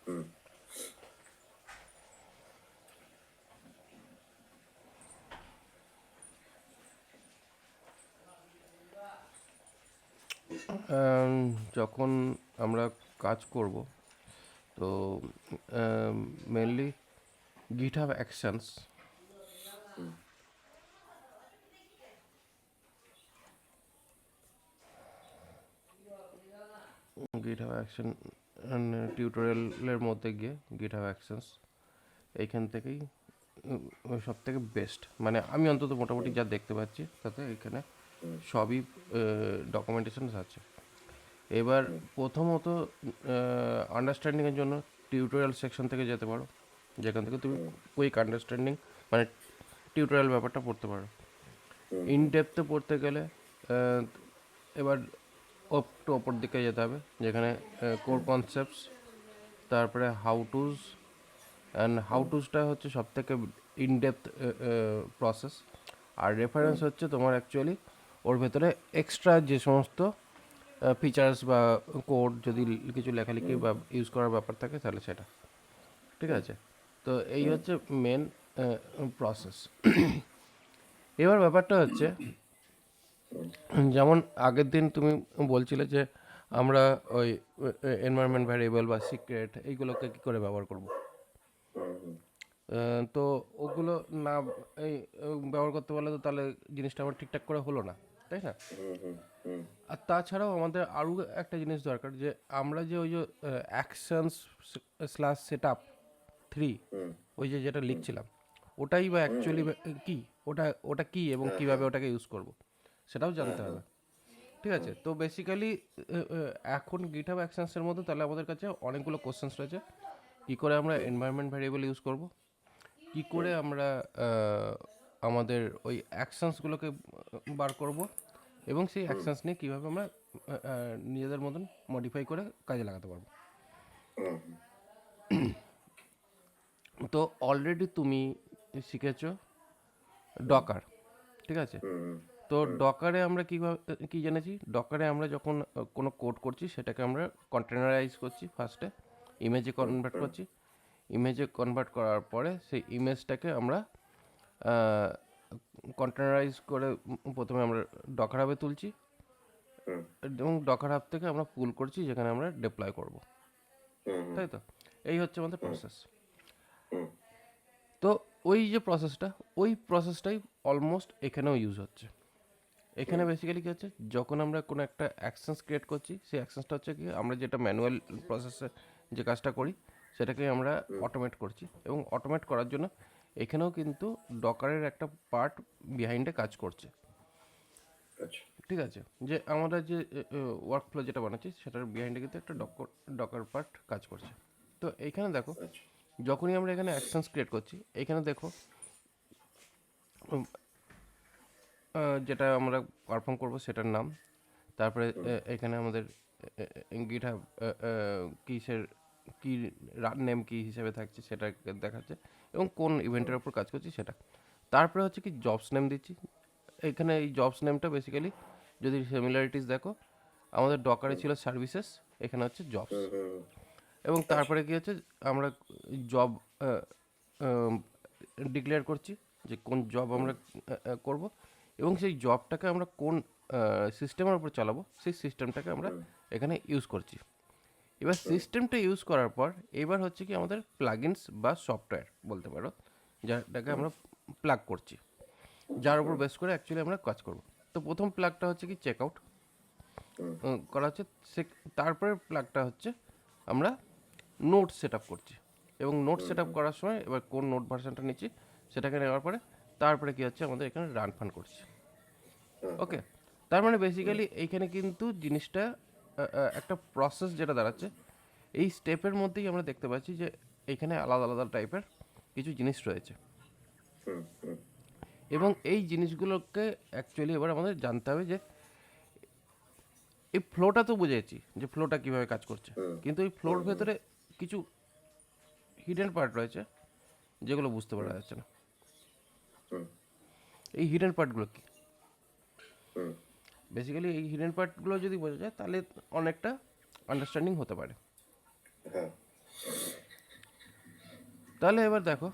হুম। যখন আমরা কাজ করব, তো mainly GitHub Actions, GitHub Action টিউটোরিয়ালের মধ্যে গিয়ে GitHub Actions এইখান থেকেই সব থেকে বেস্ট, মানে আমি অন্তত মোটামুটি যা দেখতে পাচ্ছি তাতে এখানে সবই ডকুমেন্টেশন আছে। এবার প্রথমত আন্ডারস্ট্যান্ডিংয়ের জন্য টিউটোরিয়াল সেকশন থেকে যেতে পারো, যেখান থেকে তুমি কুইক আন্ডারস্ট্যান্ডিং মানে টিউটোরিয়াল ব্যাপারটা পড়তে পারো। ইন ডেপথে পড়তে গেলে আহ, এবার একটু ওপর দিকে যেতে হবে, যেখানে কোর কনসেপ্টস, তারপরে হাউ টুজ, অ্যান্ড হাউ টুজটা হচ্ছে সব থেকে ইন ডেপথ প্রসেস। আর রেফারেন্স হচ্ছে তোমার অ্যাকচুয়ালি ওর ভেতরে এক্সট্রা যে সমস্ত ফিচার্স বা কোড যদি কিছু লেখালেখি বা ইউজ করার ব্যাপার থাকে তাহলে সেটা, ঠিক আছে। তো এই হচ্ছে মেন প্রসেস। এবার ব্যাপারটা হচ্ছে, যেমন আগের দিন তুমি বলছিলে যে আমরা ওই এনভায়রনমেন্ট ভ্যারিয়েবল বা সিক্রেট এইগুলোকে কী করে ব্যবহার করব। তো ওগুলো না এই ব্যবহার করতে পারলে তো তাহলে জিনিসটা আমার ঠিকঠাক করে হলো না, তাই না? আর তাছাড়াও আমাদের আরও একটা জিনিস দরকার, যে আমরা যে ওই যে অ্যাকশনস স্ল্যাশ সেট আপ 3, ওই যে যেটা লিখছিলাম, ওটাই বা অ্যাকচুয়ালি কি, ওটা ওটা কি এবং হ্যাঁ, কিভাবে হ্যাঁ, ওটাকে ইউজ করব সেটাও হ্যাঁ, জানতে হ্যাঁ। হবে। ঠিক আছে, তো বেসিক্যালি এখন গিটহাব অ্যাকশনসের মধ্যে তাহলে আমাদের কাছে অনেকগুলো কোশ্চেন্স রয়েছে। কী করে আমরা এনভায়রনমেন্ট ভ্যারিয়েবল ইউজ করব, কী করে আমরা আমাদের ওই অ্যাকশনসগুলোকে বার করব, এবং সেই অ্যাকশনস নিয়ে কীভাবে আমরা নিজেদের মতন মডিফাই করে কাজে লাগাতে পারবো। তো অলরেডি তুমি শিখেছো ডকার, ঠিক আছে। তো ডকারে আমরা কীভাবে কী জেনেছি, ডকারে আমরা যখন কোনো কোড করছি সেটাকে আমরা কন্টেনারাইজ করছি ফার্স্টে, ইমেজে কনভার্ট করছি। ইমেজে কনভার্ট করার পরে সেই ইমেজটাকে আমরা কন্টেনারাইজ করে প্রথমে আমরা ডকার হাবে তুলছি, এবং ডকার হাব থেকে আমরা পুল করছি যেখানে আমরা ডিপ্লয় করব, তাই তো। এই হচ্ছে আমাদের প্রসেস। তো ওই যে প্রসেসটা, ওই প্রসেসটাই অলমোস্ট এখানেও ইউজ হচ্ছে। এখানে বেসিক্যালি কী হচ্ছে, যখন আমরা কোনো একটা অ্যাকশনস ক্রিয়েট করছি, সেই অ্যাকশনসটা হচ্ছে কি আমরা যেটা ম্যানুয়াল প্রসেসে যে কাজটা করি সেটাকে আমরা অটোমেট করছি, এবং অটোমেট করার জন্য এখানেও কিন্তু ডকারের একটা পার্ট বিহাইন্ডে কাজ করছে, আচ্ছা। ঠিক আছে। যে আমরা যে ওয়ার্ক ফ্লো যেটা বানাচ্ছি সেটার বিহাইন্ডে কিন্তু একটা ডকার পার্ট কাজ করছে। তো এইখানে দেখো, আচ্ছা। যখনই আমরা এখানে অ্যাকশনস ক্রিয়েট করছি, এখানে দেখো যেটা আমরা পারফর্ম করব সেটার নাম, তারপরে এখানে আমাদের গিটহাব কিসের কি নেম কি হিসেবে থাকছে সেটা দেখাচ্ছে, এবং কোন ইভেন্টের ওপর কাজ করছি সেটা। তারপরে হচ্ছে কি জবস নেম দিচ্ছি। এখানে এই জবস নেমটা বেসিক্যালি যদি সিমিলারিটিস দেখো, আমাদের ডকারে ছিল সার্ভিসেস, এখানে হচ্ছে জবস। এবং আচ্ছা। তারপরে কি হচ্ছে, আমরা জব ডিক্লেয়ার করছি যে কোন জব আমরা করব, এবং সেই জবটাকে আমরা কোন সিস্টেমের উপর চালাবো সেই সিস্টেমটাকে আমরা এখানে ইউজ করছি। এবার সিস্টেমটা ইউজ করার পর এবার হচ্ছে কি আমাদের প্লাগইনস বা সফটওয়্যার বলতে পারো, যেটাকে আমরা প্লাগ করছি, যার উপর বেস করে অ্যাকচুয়ালি আমরা কাজ করব। তো প্রথম প্লাগটা হচ্ছে কি চেক আউট করা হচ্ছে, তারপরে প্লাগটা হচ্ছে আমরা নোট সেট আপ করছি, এবং নোট সেট আপ করার সময় এবার কোন নোট ভার্সনটা নিচ্ছি সেটাকে নেওয়ার পরে তারপরে কী হচ্ছে আমাদের এখানে রান ফান করছি। ওকে, তার মানে বেসিক্যালি এইখানে কিন্তু জিনিসটা একটা প্রসেস যেটা দাঁড়াচ্ছে, এই স্টেপের মধ্যেই আমরা দেখতে পাচ্ছি যে এখানে আলাদা আলাদা টাইপের কিছু জিনিস রয়েছে, এবং এই জিনিসগুলোকে অ্যাকচুয়ালি এবার আমাদের জানতে হবে যে এই ফ্লোটা তো বুঝেছি যে ফ্লোটা কীভাবে কাজ করছে, কিন্তু এই ফ্লোর ভেতরে কিছু হিডেন পার্ট রয়েছে যেগুলো বুঝতে পারা যাচ্ছে না। এই হিডেন পার্টগুলো কি, বেসিক্যালি এই হিডেন পার্টগুলো যদি বোঝা যায় তাহলে অনেকটা আন্ডারস্ট্যান্ডিং হতে পারে। হ্যাঁ। তাহলে এবার দেখো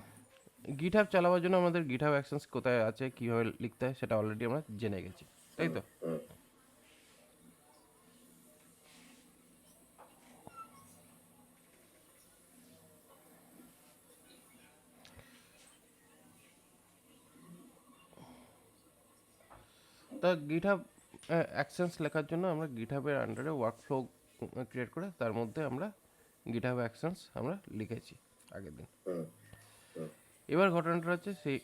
গিটহাব চালাবার জন্য আমাদের গিটহাব অ্যাকশনস কোথায় আছে, কীভাবে লিখতে হয় সেটা অলরেডি আমরা জেনে গেছি, তাই তো? তা গিটহাব অ্যাকশনস লেখার জন্য আমরা গিটহাবের আন্ডারে ওয়ার্কফ্লো ক্রিয়েট করে তার মধ্যে আমরা গিটহাব অ্যাকশনস আমরা লিখেছি আগের দিন। এবার ঘটনাটা হচ্ছে সেই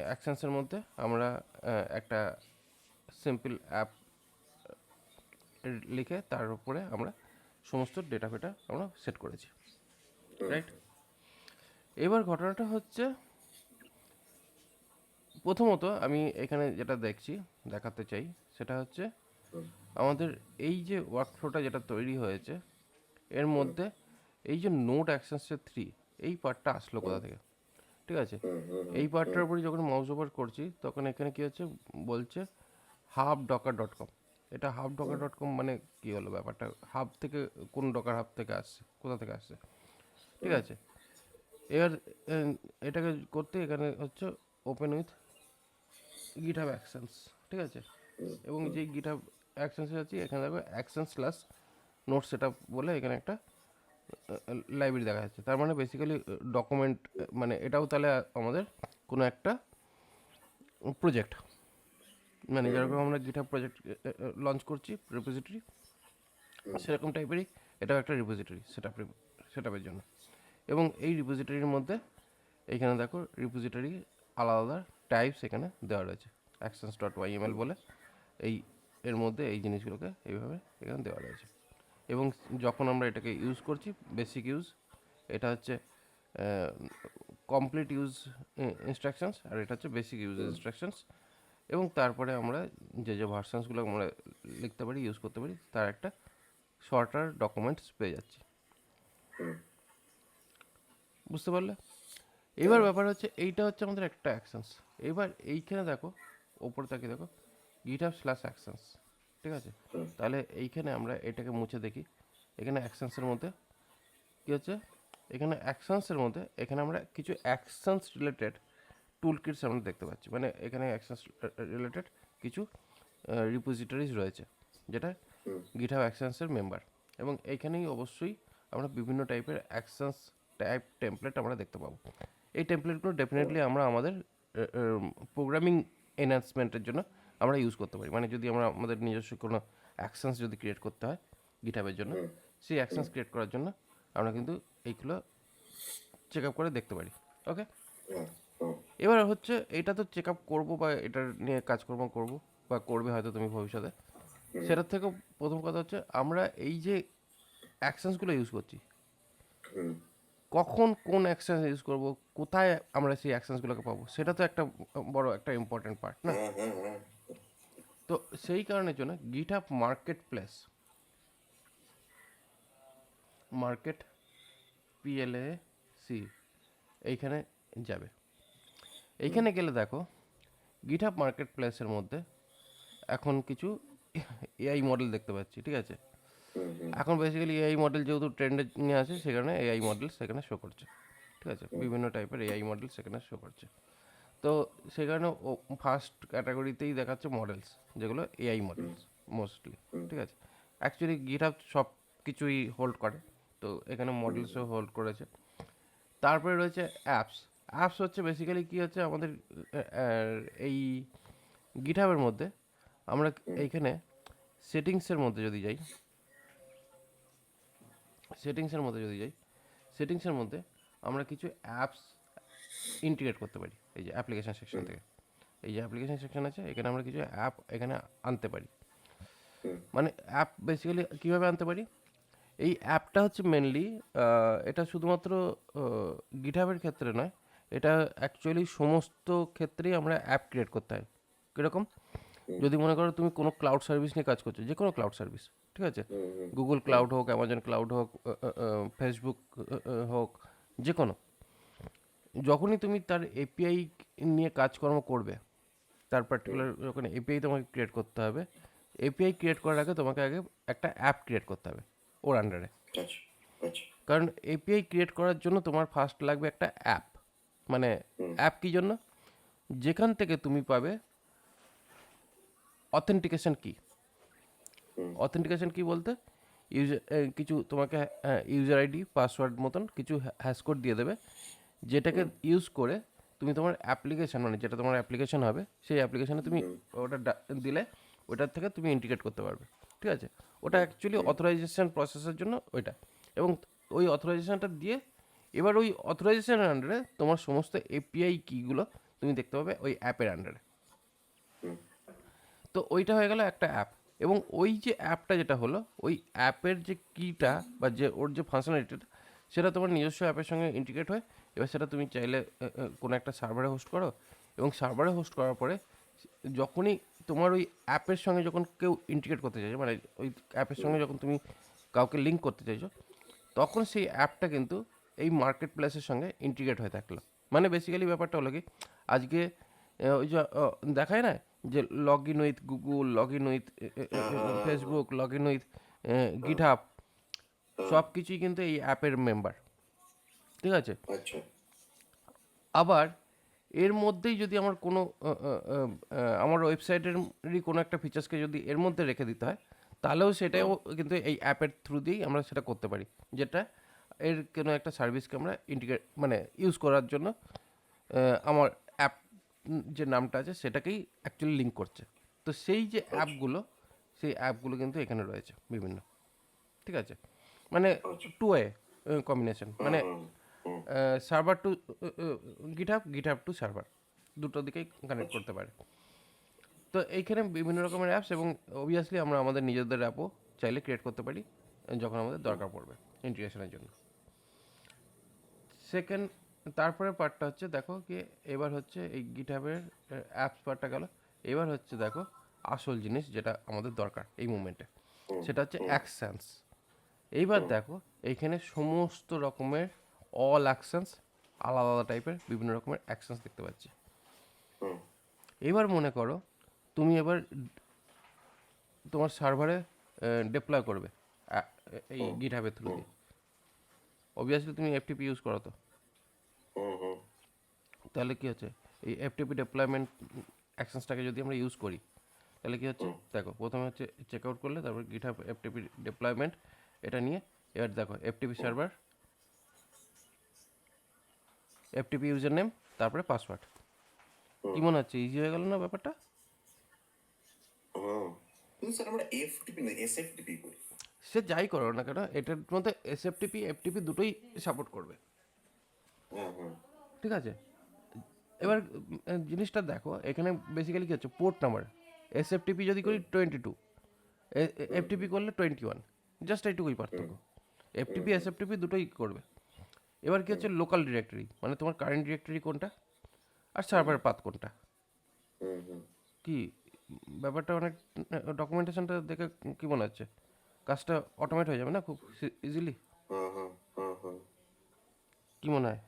অ্যাকশনসের মধ্যে আমরা একটা সিম্পল অ্যাপ লিখে তার উপরে আমরা সমস্ত ডেটা ফেটা আমরা সেট করেছি, রাইট? এবার ঘটনাটা হচ্ছে প্রথমত আমি এখানে যেটা দেখাতে চাই সেটা হচ্ছে আমাদের এই যে ওয়ার্কফ্লোটা যেটা তৈরি হয়েছে এর মধ্যে এই যে নোট অ্যাকশনসের 3 এই পার্টটা আসলো কোথা থেকে, ঠিক আছে? এই পার্টটার উপরে যখন মাউস ওভার করছি তখন এখানে কি হচ্ছে বলছে hub.docker.com। এটা hub.docker.com মানে কি হলো ব্যাপারটা, হাব থেকে কোন ডকার হাব থেকে আসছে, কোথা থেকে আসছে, ঠিক আছে? এবার এটাকে করতে এখানে হচ্ছে ওপেন উইথ গিটহাব অ্যাকশনস, ঠিক আছে? এবং যে গিটহাব অ্যাকশনস আছে এখানে দেখো action slash note set up বলে এখানে একটা লাইব্রেরি দেখা যাচ্ছে। তার মানে বেসিক্যালি ডকুমেন্ট, মানে এটাও তাহলে আমাদের কোনো একটা প্রজেক্ট, মানে যেরকম আমরা গিটহাব প্রজেক্ট লঞ্চ করছি রিপোজিটরি, সেরকম টাইপেরই এটাও একটা রিপোজিটরি সেট আপের জন্য। এবং এই রিপোজিটরির মধ্যে এইখানে দেখো রিপোজিটরি আলাদা আলাদা টাইপস এখানে দেওয়া রয়েছে, actions.yml বলে এই এর মধ্যে এই জিনিসগুলোকে এইভাবে এখানে দেওয়া রয়েছে। এবং যখন আমরা এটাকে ইউজ করছি বেসিক ইউজ, এটা হচ্ছে কমপ্লিট ইউজ ইনস্ট্রাকশনস আর এটা হচ্ছে বেসিক ইউজ ইনস্ট্রাকশনস। এবং তারপরে আমরা যে ভার্সনসগুলো আমরা লিখতে পারি ইউজ করতে পারি তার একটা শর্টার ডকুমেন্টস পেয়ে যাচ্ছি, বুঝতে পারলে? এবার ব্যাপার হচ্ছে এইটা হচ্ছে আমাদের একটা অ্যাকশনস। এবার এইখানে দেখো ওপরে তাকে দেখো গিটহাব স্ল্যাশ অ্যাকশনস, ঠিক আছে? তাহলে এইখানে আমরা এটাকে মুছে দেখি, এখানে অ্যাকশনসের মধ্যে কী হচ্ছে, এখানে অ্যাকশনসের মধ্যে এখানে আমরা কিছু অ্যাকশনস রিলেটেড টুল কিটস আমরা দেখতে পাচ্ছি, মানে এখানে অ্যাকশনস রিলেটেড কিছু রিপোজিটরিজ রয়েছে যেটা গিটহাব অ্যাকশনসের মেম্বার। এবং এইখানেই অবশ্যই আমরা বিভিন্ন টাইপের অ্যাকশনস টাইপ টেমপ্লেট আমরা দেখতে পাবো। এই টেমপ্লেটগুলো ডেফিনেটলি আমরা আমাদের প্রোগ্রামিং এনহ্যান্সমেন্টের জন্য আমরা ইউজ করতে পারি। মানে যদি আমরা আমাদের নিজস্ব কোনো অ্যাকশনস যদি ক্রিয়েট করতে হয় গিটহাবের জন্য, সেই অ্যাকশনস ক্রিয়েট করার জন্য আমরা কিন্তু এইগুলো চেক আপ করে দেখতে পারি। ওকে, এবার হচ্ছে এটা তো চেক আপ করবো বা এটার নিয়ে কাজকর্ম করবো বা করবে হয়তো তুমি ভবিষ্যতে, সেটার থেকে প্রথম কথা হচ্ছে আমরা এই যে অ্যাকশনসগুলো ইউজ করছি কখন কোন অ্যাকশন ইউজ করব, কোথায় আমরা সেই অ্যাকশনসগুলোকে পাবো, সেটা তো একটা বড় একটা ইম্পর্টেন্ট পার্ট না? তো সেই কারণের জন্য গিটহাব মার্কেট PLAC এইখানে যাবে। এইখানে গেলে দেখো গিটহাব মার্কেট প্লেসের মধ্যে এখন কিছু এআই মডেল দেখতে পাচ্ছি, ঠিক আছে? এখন বেসিক্যালি এআই মডেল যেহেতু ট্রেন্ডে নিয়ে আসে সে কারণে এআই মডেল সেখানে শো করছে, ঠিক আছে? বিভিন্ন টাইপের এআই মডেল সেখানে শো করছে। তো সেই কারণে ফার্স্ট ক্যাটাগরিতেই দেখাচ্ছে মডেলস, যেগুলো এআই মডেলস মোস্টলি, ঠিক আছে? অ্যাকচুয়ালি গিটহাব সব কিছুই হোল্ড করে, তো এখানে মডেলসও হোল্ড করেছে। তারপরে রয়েছে অ্যাপস হচ্ছে বেসিক্যালি কী হচ্ছে আমাদের এই গিটহাবের মধ্যে আমরা এইখানে সেটিংসের মধ্যে যদি যাই সেটিংসের মধ্যে আমরা কিছু অ্যাপস ইন্টিগ্রেট করতে পারি। এই যে অ্যাপ্লিকেশন সেকশন থেকে, এই যে অ্যাপ্লিকেশন সেকশন আছে এখানে আমরা কিছু অ্যাপ এখানে আনতে পারি। মানে অ্যাপ বেসিক্যালি কীভাবে আনতে পারি, এই অ্যাপটা হচ্ছে মেনলি এটা শুধুমাত্র গিটহাবের ক্ষেত্রে নয়, এটা অ্যাকচুয়ালি সমস্ত ক্ষেত্রেই আমরা অ্যাপ ক্রিয়েট করতে হয়। কীরকম, যদি মনে করো তুমি কোনো ক্লাউড সার্ভিস নিয়ে কাজ করছো, যে কোনো ক্লাউড সার্ভিস, ঠিক আছে? গুগল ক্লাউড হোক, অ্যামাজন ক্লাউড হোক, ফেসবুক হোক, যে কোনো, যখনই তুমি তার এপিআই নিয়ে কাজকর্ম করবে, তার পার্টিকুলার যখন এপিআই তোমাকে ক্রিয়েট করতে হবে, এপিআই ক্রিয়েট করার আগে তোমাকে আগে একটা অ্যাপ ক্রিয়েট করতে হবে ওর আন্ডারে। আচ্ছা আচ্ছা কারণ এপিআই ক্রিয়েট করার জন্য তোমার ফার্স্ট লাগবে একটা অ্যাপ, মানে অ্যাপ কী জন্য, যেখান থেকে তুমি পাবে অথেন্টিকেশন কি। অথেন্টিকেশন কি বলতে ইউজার কিছু তোমাকে ইউজার আইডি পাসওয়ার্ড মতন কিছু হ্যাশ কোড দিয়ে দেবে, যেটাকে ইউজ করে তুমি তোমার অ্যাপ্লিকেশন, মানে যেটা তোমার অ্যাপ্লিকেশন হবে সেই অ্যাপ্লিকেশনে তুমি ওটা দিলে ওটার থেকে তুমি ইন্টিগ্রেট করতে পারবে। ঠিক আছে, ওটা অ্যাকচুয়ালি অথরাইজেশন প্রসেসের জন্য ওইটা, এবং ওই অথরাইজেশনটা দিয়ে এবার ওই অথরাইজেশনের আন্ডারে তোমার সমস্ত এপিআই কিগুলো তুমি দেখতে পাবে ওই অ্যাপের আন্ডারে। তো ওইটা হয়ে গেল একটা অ্যাপ, এবং ওই যে অ্যাপটা যেটা হলো ওই অ্যাপের যে কিটা বা যে ওর যে ফাংশনালিটিটা সেটা তোমার নিজস্ব অ্যাপের সঙ্গে ইন্টিগ্রেট হয়। এবার সেটা তুমি চাইলে কোনো একটা সার্ভারে হোস্ট করো, এবং সার্ভারে হোস্ট করার পরে যখনই তোমার ওই অ্যাপের সঙ্গে যখন কেউ ইন্টিগ্রেট করতে চাইছো, মানে ওই অ্যাপের সঙ্গে যখন তুমি কাউকে লিঙ্ক করতে চাইছো, তখন সেই অ্যাপটা কিন্তু এই মার্কেট প্লেসের সঙ্গে ইন্টিগ্রেট হয়ে থাকলো। মানে বেসিক্যালি ব্যাপারটা হলো কি, আজকে ওই যে দেখায় না যে log in with Google, log in with Facebook, log in with GitHub, সব কিছুই কিন্তু এই অ্যাপের মেম্বার। ঠিক আছে, আচ্ছা। আবার এর মধ্যেই যদি আমার কোনো আমার ওয়েবসাইটেরই কোনো একটা ফিচার্সকে যদি এর মধ্যে রেখে দিতে হয়, তাহলেও সেটাও কিন্তু এই অ্যাপের থ্রু দিয়েই আমরা সেটা করতে পারি, যেটা এর কোনো একটা সার্ভিসকে আমরা ইন্টিগ্রেট মানে ইউজ করার জন্য আমার অ্যাপ যে নামটা আছে সেটাকেই অ্যাকচুয়ালি লিঙ্ক করছে। তো সেই যে অ্যাপগুলো, সেই অ্যাপগুলো কিন্তু এখানে রয়েছে বিভিন্ন। ঠিক আছে, মানে টু ওয়ে কম্বিনেশন, মানে server to GitHub, GitHub to server, দুটো দিকেই কানেক্ট করতে পারে। তো এইখানে বিভিন্ন রকমের অ্যাপস, এবং অবভিয়াসলি আমরা আমাদের নিজেদের অ্যাপও চাইলে ক্রিয়েট করতে পারি যখন আমাদের দরকার পড়বে ইন্টিগ্রেশনের জন্য। সেকেন্ড, তারপরে পার্টটা হচ্ছে দেখো কি, এবার হচ্ছে এই গিটহাবের অ্যাপস পার্টটা গেল, এবার হচ্ছে দেখো আসল জিনিস যেটা আমাদের দরকার এই মুমেন্টে, সেটা হচ্ছে অ্যাকশনস। এইবার দেখো এইখানে সমস্ত রকমের অল অ্যাকশনস, আলাদা আলাদা টাইপের বিভিন্ন রকমের অ্যাকশনস দেখতে পাচ্ছি। এবার মনে করো তুমি এবার তোমার সার্ভারে ডিপ্লয় করবে এই গিটহাবের থ্রু দিয়ে। অবভিয়াসলি তুমি এফটিপি ইউজ করো, তো তাহলে কী হচ্ছে, এই এফটিপি ডিপ্লয়মেন্ট অ্যাকশনসটাকে যদি আমরা ইউজ করি তাহলে কী হচ্ছে, দেখো প্রথমে হচ্ছে চেক আউট করলে, তারপর গিটহাব এফটিপি ডিপ্লয়মেন্ট এটা নিয়ে, এবার দেখো FTP server, FTP user name, তারপরে পাসওয়ার্ড। কি মনে হচ্ছে, ইজি হয়ে গেল না ব্যাপারটা? কিন্তু স্যার আমরা এফটিপি না এসএফটিপি করি। সে যাই করো না কেন, এটার মধ্যে এসএফটিপি এফটিপি দুটোই সাপোর্ট করবে। ঠিক আছে, এবার জিনিসটা দেখো এখানে বেসিক্যালি কী হচ্ছে, পোর্ট নাম্বার এসএফটিপি যদি করি 22, এফটিপি করলে 21, জাস্ট এইটুকুই পার্থক্য। এফটিপি এসএফটিপি দুটোই করবে। এবার কী হচ্ছে, লোকাল ডিরেক্টরি মানে তোমার কারেন্ট ডিরেক্টরি কোনটা, আর সার্ভার পাথ কোনটা। কি ব্যাপারটা অনেক, ডকুমেন্টেশনটা দেখে কি মনে হচ্ছে কাজটা অটোমেট হয়ে যাবে না খুব ইজিলি? কি মনে হয়?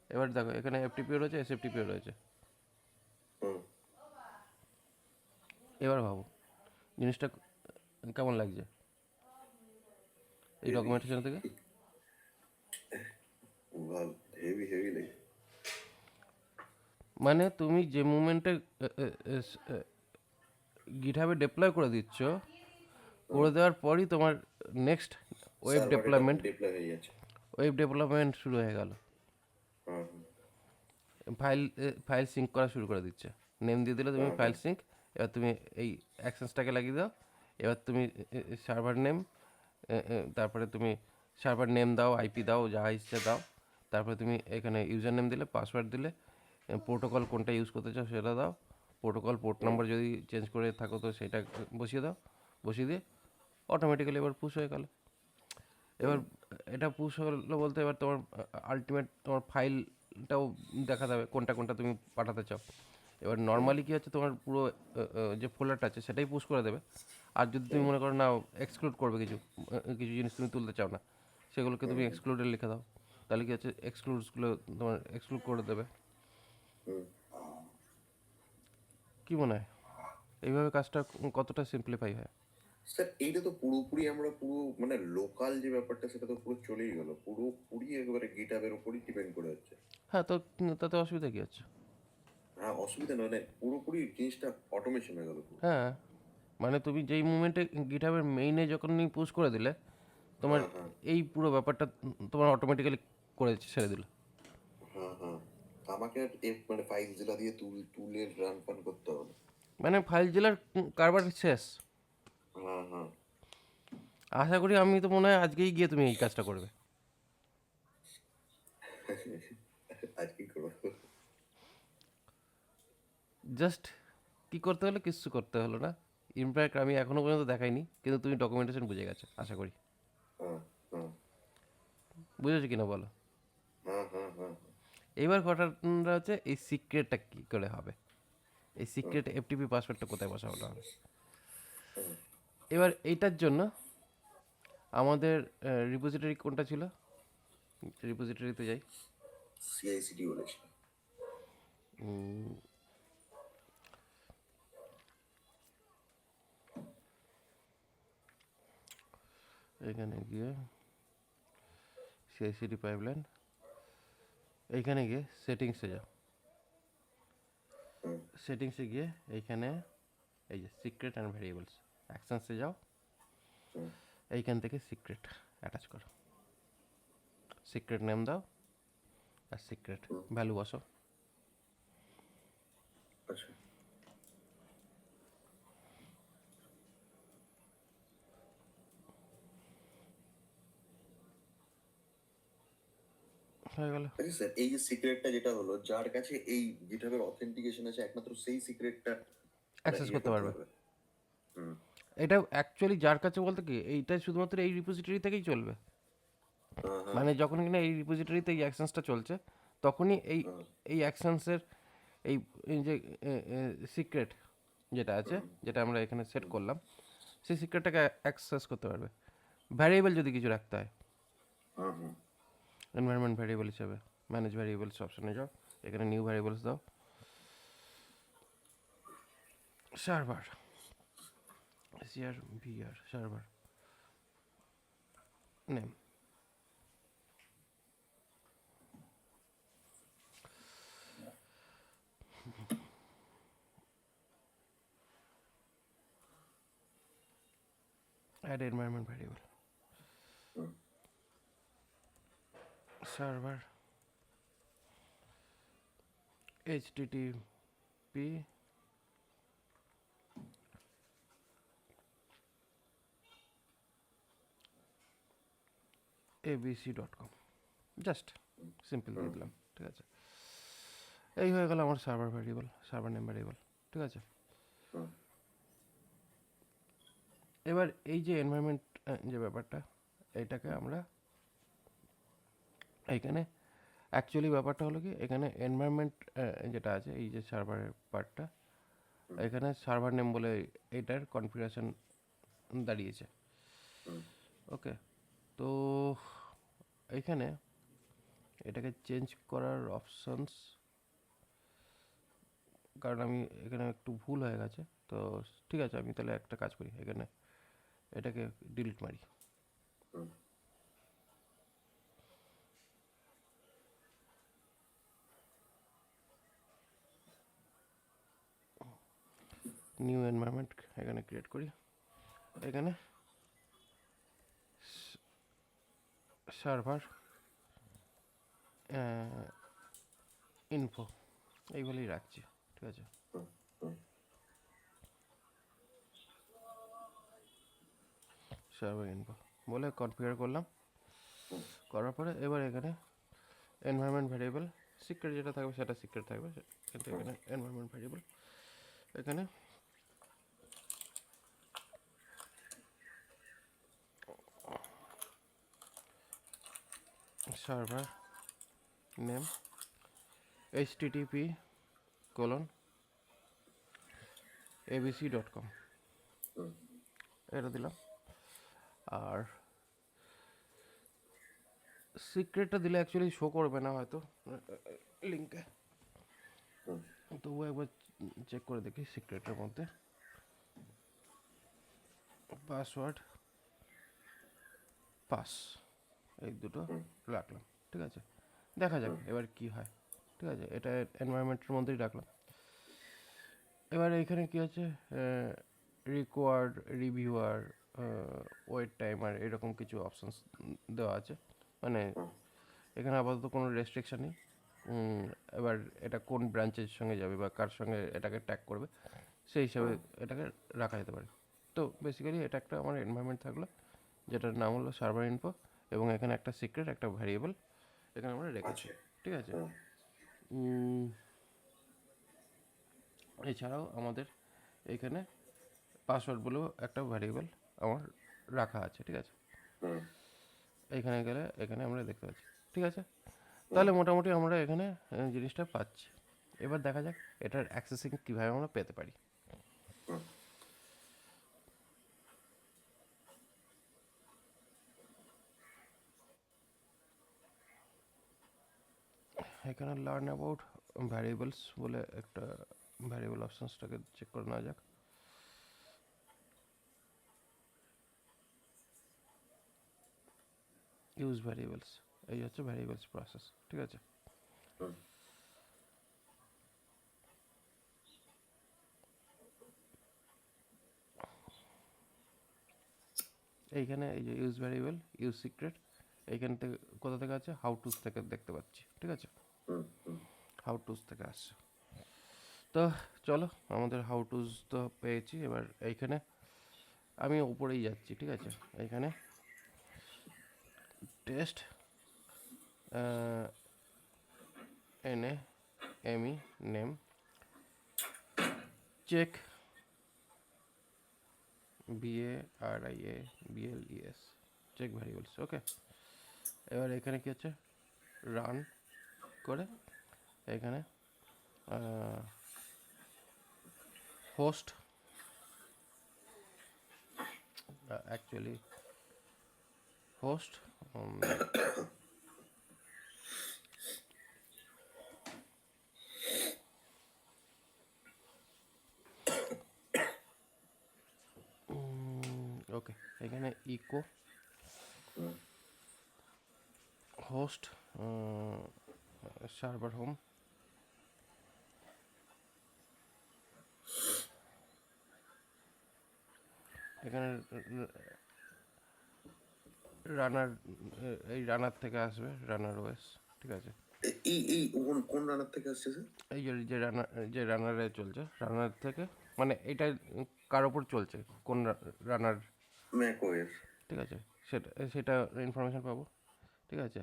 এবার দেখো এখানে এফটিপিও রয়েছে, এসএফটিপিও রয়েছে। এবার ভাবো জিনিসটা কেমন লাগছে এই ডকুমেন্টেশন থেকে? হেভি হেভি লাগে। মানে তুমি যে মুমেন্টে গিটহাবে ডিপ্লয় করে দিচ্ছ, করে দেওয়ার পরই তোমার নেক্সট ওয়েব ডেভেলপমেন্ট, ডিপ্লয় হয়ে যাচ্ছে। ওয়েব ডেভেলপমেন্ট শুরু হয়ে গেল। ফাইল ফাইল সিঙ্ক করা শুরু করে দিচ্ছে, নেম দিয়ে দিলে তুমি ফাইল সিঙ্ক। এবার তুমি এই অ্যাকশনসটাকে লাগিয়ে দাও, এবার তুমি সার্ভার নেম, তারপরে তুমি সার্ভার নেম দাও, আইপি দাও, যা ইচ্ছে দাও, তারপরে তুমি এখানে ইউজার নেম দিলে, পাসওয়ার্ড দিলে, প্রোটোকল কোনটা ইউজ করতে চাও সেটা দাও, প্রোটোকল পোর্ট নাম্বার যদি চেঞ্জ করে থাকো তো সেটা বসিয়ে দাও, বসিয়ে দিয়ে অটোমেটিক্যালি এবার পুশ হয়ে গেল। এবার এটা পুশ হলো বলতে এবার তোমার আলটিমেট তোমার ফাইলটাও দেখা যাবে কোনটা কোনটা তুমি পাঠাতে চাও। এবার নর্মালি কী হচ্ছে, তোমার পুরো যে ফোল্ডারটা আছে সেটাই পুশ করে দেবে। আর যদি তুমি মনে করো না এক্সক্লুড করবে কিছু কিছু জিনিস তুমি তুলতে চাও না, সেগুলোকে তুমি এক্সক্লুডে লিখে দাও, তাহলে কী হচ্ছে এক্সক্লুডসগুলো তোমার এক্সক্লুড করে দেবে। কী মনে হয় এইভাবে কাজটা কতটা সিম্পলিফাই হয়? স্যার এইটা তো পুরোপুরি আমরা পুরো মানে লোকাল যে ব্যাপারটা সেটা তো পুরো চলেই গেল, পুরোপুরি একেবারে গিটহাবের উপরই ডিপেন্ড করে হচ্ছে। হ্যাঁ, তো তাতে অসুবিধা কী আছে? হ্যাঁ, অসুবিধা নয়, মানে পুরোপুরি জিনিসটা অটোমেশন হয়ে গেল পুরো। হ্যাঁ, মানে তুমি যেই মুমেন্টে গিটহাবের মেইনে যখনই পুশ করে দিলে, তোমার হ্যাঁ হ্যাঁ এই পুরো ব্যাপারটা তোমার অটোমেটিক্যালি করে ছেড়ে দিল। হ্যাঁ হ্যাঁ। আমাকে আর মানে ফাইল জেলা দিয়ে তুলে রান ফান করতে হবে। মানে ফাইল জেলার কারবার শেষ। হ্যাঁ হ্যাঁ। আশা করি, আমি তো মনে হয় আজকেই গিয়ে তুমি এই কাজটা করবে। আজকে করবো। জাস্ট কি করতে হলো, কিচ্ছু করতে হলো না। ইনফ্যাক্ট আমি এখনো পর্যন্ত দেখাইনি, কিন্তু তুমি ডকুমেন্টেশন বুঝে গেছো আশা করি। হ্যাঁ হ্যাঁ বুঝেছো কিনা বলো? হ্যাঁ হ্যাঁ হ্যাঁ এইবার ঘটনাটা হচ্ছে এই সিক্রেটটা কী করে হবে, এই সিক্রেট এফটিপি পাসওয়ার্ডটা কোথায় বসানো হবে। এবার এইটার জন্য আমাদের রিপোজিটরি কোনটা ছিল, রিপোজিটরিতে যাই। সিআইসিটি বলেছিল। এখানে গিয়ে সিআইসিডি পাইপলাইন, এইখানে গিয়ে সেটিংসে যাও। সেটিংসে গিয়ে এইখানে এই যে সিক্রেট অ্যান্ড ভ্যারিয়েবলস, অ্যাকশনসে যাও। এইখান থেকে সিক্রেট অ্যাটাচ করো, সিক্রেট নেম দাও আর সিক্রেট ভ্যালু বসো। আচ্ছা হয়ে গেল। আচ্ছা স্যার, এই যে সিক্রেটটা যেটা হলো, যার কাছে এই গিটহাবের অথেন্টিকেশন আছে একমাত্র সেই সিক্রেটটা অ্যাক্সেস করতে পারবে। হুম। এটা অ্যাকচুয়ালি যার কাছে বলতে কি, এইটা শুধুমাত্র এই রিপোজিটরি থেকেই চলবে। হ্যাঁ হ্যাঁ মানে যখন কিনা এই রিপোজিটরিতে এই অ্যাকশনসটা চলছে, তখনই এই হ্যাঁ এই অ্যাকশনসের এই এই যে সিক্রেট যেটা আছে, যেটা আমরা এখানে সেট করলাম, সেই সিক্রেটটাকে অ্যাক্সেস করতে পারবে। ভ্যারিয়েবল যদি কিছু রাখতে হয়, হ্যাঁ হ্যাঁ এনভায়রনমেন্ট ভ্যারিয়েবল হিসাবে ম্যানেজ ভ্যারিয়েবলস অপশনে যাও, এখানে নিউ ভ্যারিয়েবলস দাও, server CR VR server name, add environment variable, server http abc.com, just simple দিয়ে দিলাম। ঠিক আছে, এই হয়ে গেল আমার server variable, server name variable. ঠিক আছে, এবার এই যে এনভায়রনমেন্ট যে ব্যাপারটা, এইটাকে আমরা এইখানে অ্যাকচুয়ালি ব্যাপারটা হলো কি, এখানে এনভায়রনমেন্ট যেটা আছে এই যে সার্ভারের পার্টটা, এখানে সার্ভার নেম বলে এইটার কনফিগারেশন দাঁড়িয়েছে। ওকে, তো এইখানে এটাকে চেঞ্জ করার অপশনস, কারণ আমি এখানে একটু ভুল হয়ে গেছে, তো ঠিক আছে, আমি তাহলে একটা কাজ করি, এখানে এটাকে ডিলিট মারি। নিউ এনভায়রনমেন্ট এখানে ক্রিয়েট করি, এখানে সার্ভার ইনফো এই বলেই রাখছি। ঠিক আছে, সার্ভার ইনফো বলে কনফিগার করলাম। করার পরে এবার এখানে এনভায়রনমেন্ট ভ্যারিয়েবল সিক্রেট যেটা থাকবে সেটা সিক্রেট থাকবে, কিন্তু এখানে এনভায়রনমেন্ট ভ্যারিয়েবল, এখানে সার্ভার নেম http://abc.com এটা দিলাম। আর সিক্রেটটা দিলে অ্যাকচুয়ালি শো করবে না হয়তো লিঙ্কে, তবুও একবার চেক করে দেখি সিক্রেটের মধ্যে। পাসওয়ার্ড, পাস, এই দুটো হুম, রাখলাম। ঠিক আছে, দেখা যাক হুম, এবার কি হয়। ঠিক আছে, এটা এনভায়রনমেন্টের মধ্যেই রাখলাম। এবার এখানে কি আছে, রিকোয়ার্ড, রিভিউয়ার, ওয়েট টাইমার, এরকম কিছু অপশানস দেওয়া আছে। মানে হুম, এখানে আপাতত কোনো রেস্ট্রিকশান নেই। এবার এটা কোন ব্রাঞ্চের সঙ্গে যাবে বা কার সঙ্গে এটাকে ট্যাগ করবে সেই হিসাবে হুম, এটাকে রাখা যেতে পারে। তো বেসিক্যালি এটা একটা আমার এনভায়রনমেন্ট থাকলো, যেটার নাম হলো সার্ভার ইনফো, এবং এখানে একটা সিক্রেট, একটা ভ্যারিয়েবল এখানে আমরা রেখেছি। আছে। ঠিক আছে, হুম, উম, এছাড়াও আমাদের এখানে পাসওয়ার্ড বলেও একটা ভ্যারিয়েবল আমার রাখা আছে। ঠিক আছে, হুম, এখানে গেলে এখানে আমরা দেখতে পাচ্ছি। ঠিক আছে, হুম, তাহলে মোটামুটি আমরা এখানে জিনিসটা পাচ্ছি। এবার দেখা যাক এটার অ্যাক্সেসিং কীভাবে আমরা পেতে পারি। হুম, এখানে লার্ন অ্যাবাউট ভ্যারিয়েবলস বলে একটা ভ্যারিয়েবল অপশানসটাকে চেক করে নেওয়া যাক। ইউজ ভ্যারিয়েবলস, এই হচ্ছে ভ্যারিয়েবলস প্রসেস। ঠিক আছে, হুম, এইখানে এই যে ইউজ ভ্যারিয়েবল, ইউজ সিক্রেট, এইখান থেকে কোথা থেকে আছে, হাউ টুস থেকে দেখতে পাচ্ছি। ঠিক আছে, হুম, হুম, হাউ টুস থেকে আসছে। তো চলো, আমাদের হাউ টুস তো পেয়েছি। এবার এইখানে আমি উপরেই যাচ্ছি। ঠিক আছে, এইখানে টেস্ট এনএ এমই নেম চেক BARIABLES চেক ভ্যারিয়েবলস। ওকে, এবার এখানে কি হচ্ছে, রান করে এখানে হোস্ট, অ্যাকচুয়ালি হোস্ট, ওকে, এখানে ইকো হুম, হোস্ট সার্ভার হোম, এখানে রানার, এই রানার থেকে আসবে, রানার ওএস। ঠিক আছে, এই কোন কোন রানার থেকে আসছে স্যার? এই যে রানার, যে রানারে চলছে, রানার থেকে, মানে এটা কার ওপর চলছে, কোন রানার। Mac OS. ঠিক আছে, সেটা সেটা ইনফরমেশন পাবো। ঠিক আছে,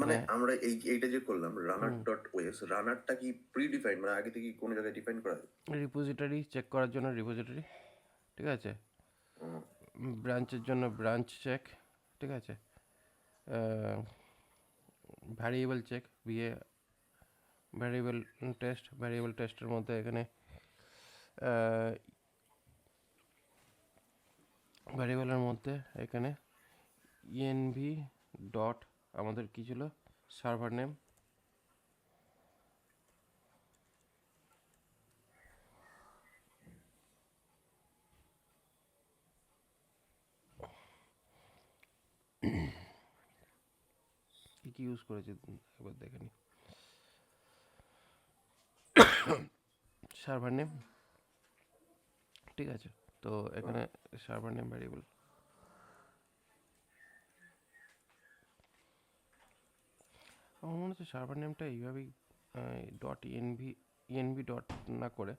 মানে এখানে আমরা এইটা যে করলাম রানার ডট ওএস, রানারটা কি প্রি ডিফাইন, মানে আগে থেকে কোনো জায়গায় ডিফাইন করা আছে? রিপোজিটরি চেক করার জন্য রিপোজিটরি। ঠিক আছে, হুম, ব্রাঞ্চের জন্য ব্রাঞ্চ চেক। ঠিক আছে, variable check, variable test, variable টেস্টের মধ্যে এখানে ভ্যারিয়েবলের মধ্যে এখানে ইএনভি ডট, আমাদের কী ছিল, সার্ভার নেম। কী কী ইউজ করেছি একবার দেখে নিই। Server name. ঠিক আছে, তো হুম, এখানে সার্ভার নেম ভ্যারিয়েবল, আমার মনে হচ্ছে সার্ভার নেমটা এইভাবেই ডট ইএনভি ডট না করে,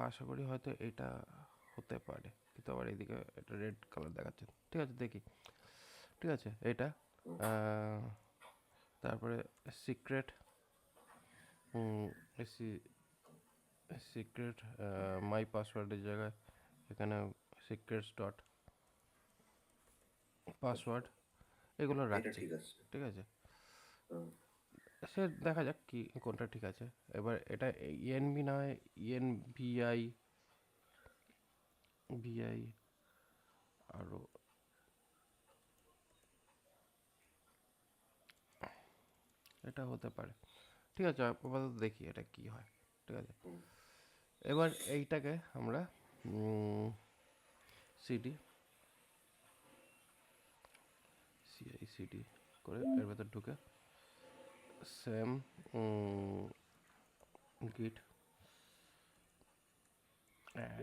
আশা করি হয়তো এটা হতে পারে, কিন্তু আবার এইদিকে এটা রেড কালার দেখাচ্ছে। ঠিক আছে, দেখি। ঠিক আছে, এটা তারপরে সিক্রেট, সিক্রেট মাই পাসওয়ার্ডের জায়গায় এখানে সিক্রেটস ডট পাসওয়ার্ড, এগুলো এটা রাখছি। ঠিক আছে। ঠিক আছে, হুম, সে দেখা যাক কি কোনটা ঠিক আছে। এবার এটা ইএনভি না হয় ইএনভিআই, ভিআই, আরও এটা হতে পারে। ঠিক আছে, আপাতত দেখি এটা কি হয়। ঠিক আছে, হুম, এবার এইটাকে আমরা সিডি সিআইসিডি করে এর ভেতর ঢুকে সেম গিট অ্যাড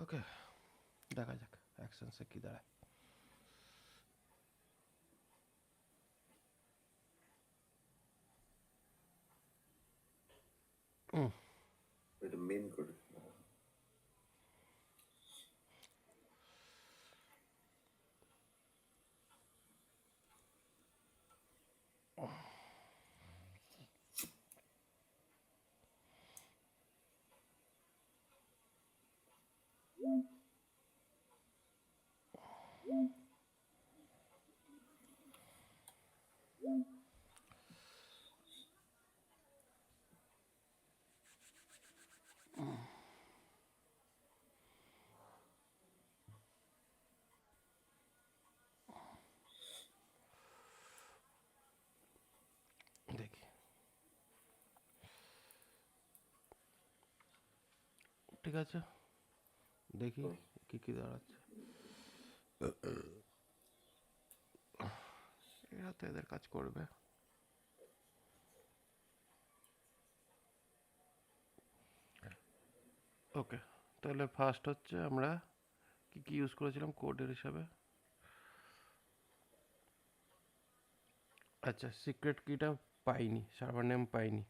ওকে, দেখা যাক অ্যাকশনসে কী দাঁড়ায়। এটা মেন করে দেখি, ঠিক আছে, দেখি কী কী দাঁড়াচ্ছে। এরা তো এদের কাজ করবে। ওকে, তাহলে ফার্স্ট হচ্ছে আমরা কী কী ইউজ করেছিলাম কোডের হিসাবে। আচ্ছা, সিক্রেট কিটা পাইনি, সার্ভার নেম পাইনি।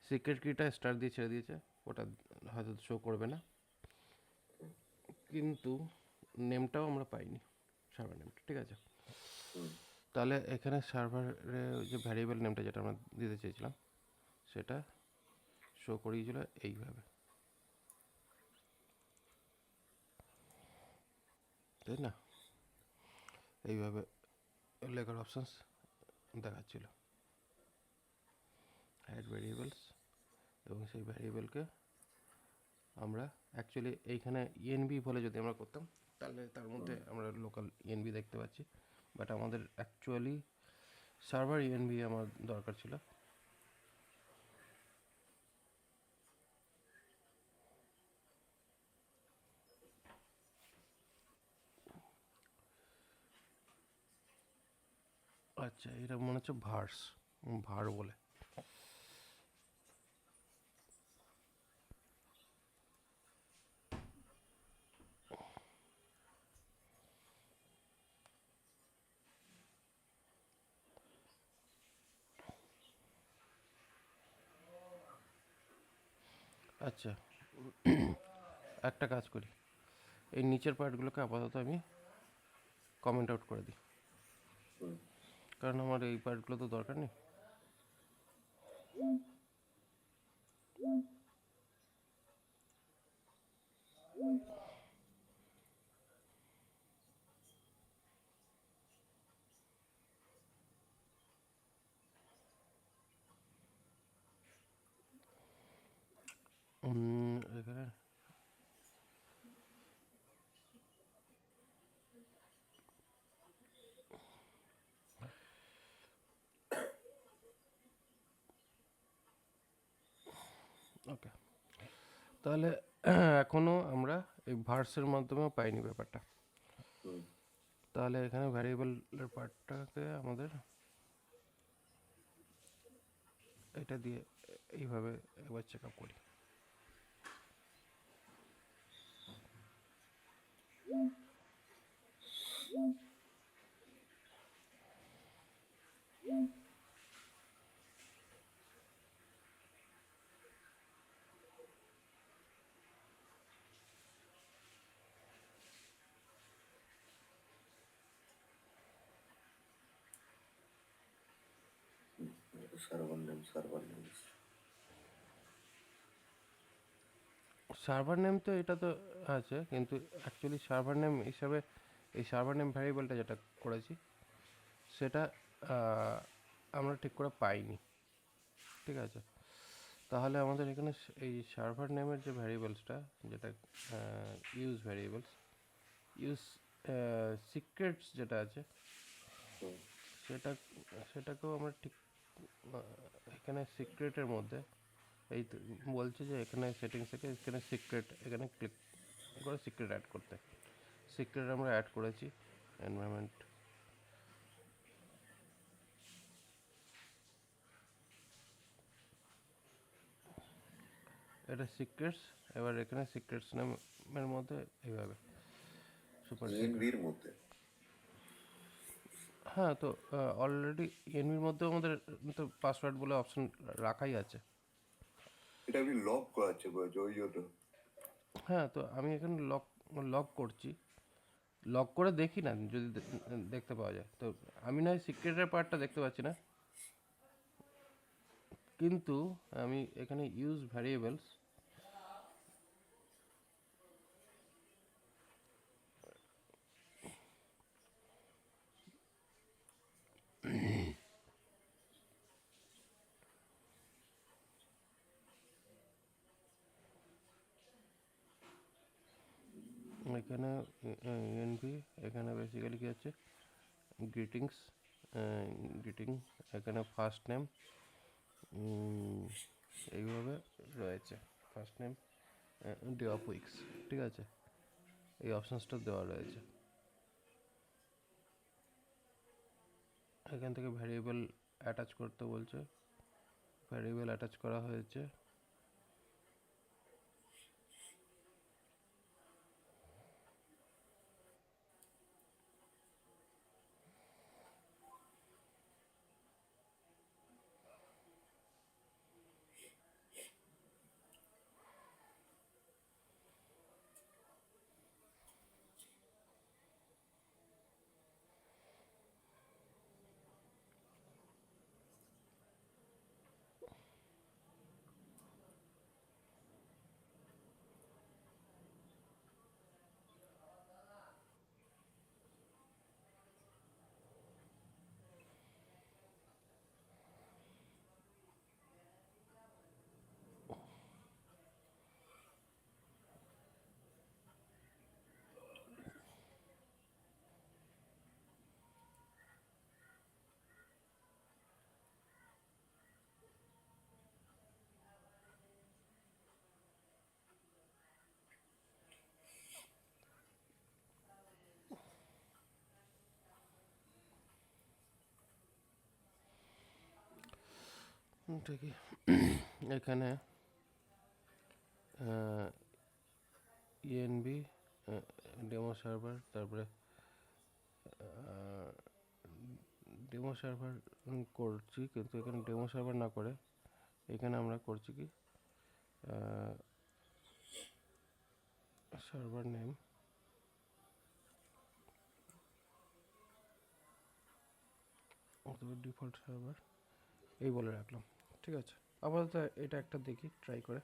সিক্রেট কিটা স্টার দিয়ে ছেড়ে দিয়েছে, ওটা হয়তো শো করবে না, কিন্তু নেমটাও আমরা পাইনি, সার্ভার নেমটা। ঠিক আছে, তাহলে এখানে সার্ভারে যে ভ্যারিয়েবল নেমটা যেটা আমরা দিতে চেয়েছিলাম সেটা শো করিয়েছিল এইভাবে, তাই না? এইভাবে লেখার অপশানস দেখাচ্ছিল, অ্যাড ভ্যারিয়েবলস, এবং সেই ভ্যারিয়েবলকে আমরা অ্যাকচুয়ালি এইখানে ইএনবি বলে যদি আমরা করতাম তাহলে তার মধ্যে আমরা লোকাল ইএনবি দেখতে পাচ্ছি, বাট আমাদের অ্যাকচুয়ালি সার্ভার ইএনবি আমার দরকার ছিল। আচ্ছা, এটা মনে হচ্ছে ভার বলে। আচ্ছা, একটা কাজ করি, এই নিচের পার্টগুলোকে আপাতত আমি কমেন্ট আউট করে দিই, কারণ আমার এই পার্টগুলো তো দরকার নেই। এখানে ওকে, তাহলে এখনও আমরা এই ভার্সের মাধ্যমেও পাইনি ব্যাপারটা। তাহলে এখানে ভ্যারিয়েবলের পার্টটাকে আমাদের এটা দিয়ে এইভাবে একবার চেক আপ করি। সার্ভার নেম সার্ভার নেম তো এটা তো আছে, কিন্তু অ্যাকচুয়ালি সার্ভার নেম হিসাবে এই সার্ভার নেম ভ্যারিয়েবলটা যেটা করেছি সেটা আমরা ঠিক করে পাইনি। ঠিক আছে, তাহলে আমাদের এখানে এই সার্ভার নেমের যে ভ্যারিয়েবলসটা, যেটা ইউজ ভ্যারিয়েবলস, ইউজ সিক্রেটস যেটা আছে হুম। সেটা সেটাকেও আমরা ঠিক এখানে সিক্রেটের মধ্যে এই তো বলছে যে এখানে সেটিংস থেকে এখানে সিক্রেট, এখানে ক্লিক করে সিক্রেট অ্যাড করতে, সিক্রেট আমরা অ্যাড করেছি। এনভায়রনমেন্ট এটা সিক্রেটস, এবার এখানে সিক্রেটস নামের মধ্যে এইভাবে সুপার সিক্রেট। ইএনভির মধ্যে হ্যাঁ, তো অলরেডি এনভির মধ্যেও আমাদের তো পাসওয়ার্ড বলে অপশন রাখাই আছে। এটা আপনি লক করা আছে ওই জন্য। হ্যাঁ, তো আমি এখানে লক লক করছি, লক করে দেখি না যদি দেখতে পাওয়া যায়। তো আমি না হয় সিক্রেটের পার্টটা দেখতে পাচ্ছি না, কিন্তু আমি এখানে ইউজ ভ্যারিয়েবলস এখানে এনভি, এখানে বেসিক্যালি কী আছে, গ্রিটিংস, গ্রিটিং, এখানে ফার্স্ট নেম এইভাবে রয়েছে, first name, day of weeks. ঠিক আছে, এই অপশানসটা দেওয়া রয়েছে। এখান থেকে ভ্যারিয়েবল অ্যাটাচ করতে বলছে, ভ্যারিয়েবল অ্যাটাচ করা হয়েছে। ঠিকই, এখানে ইএনবি ডেমো সার্ভার, তারপরে ডেমো সার্ভার করছি, কিন্তু এখানে ডেমো সার্ভার না করে এখানে আমরা করছি কি সার্ভার নেম অথবা ডিফল্ট সার্ভার এই বলে রাখলাম। ঠিক আছে, আপাতত এটা একটা দেখি ট্রাই করে।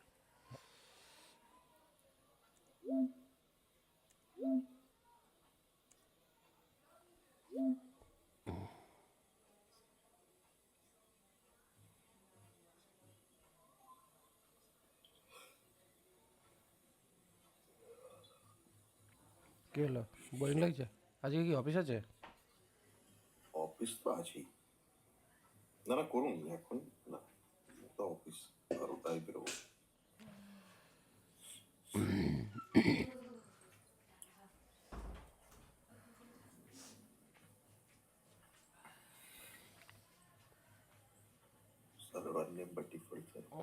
কী হলো, বোরিং লাগছে? আজকে কি অফিস আছে? অফিস তো আছেই। না না, করুন এখন। না, তো অফিস আরো তাই বেরোবো। সার্ভার নেম বা ডিফল্ট সার্ভার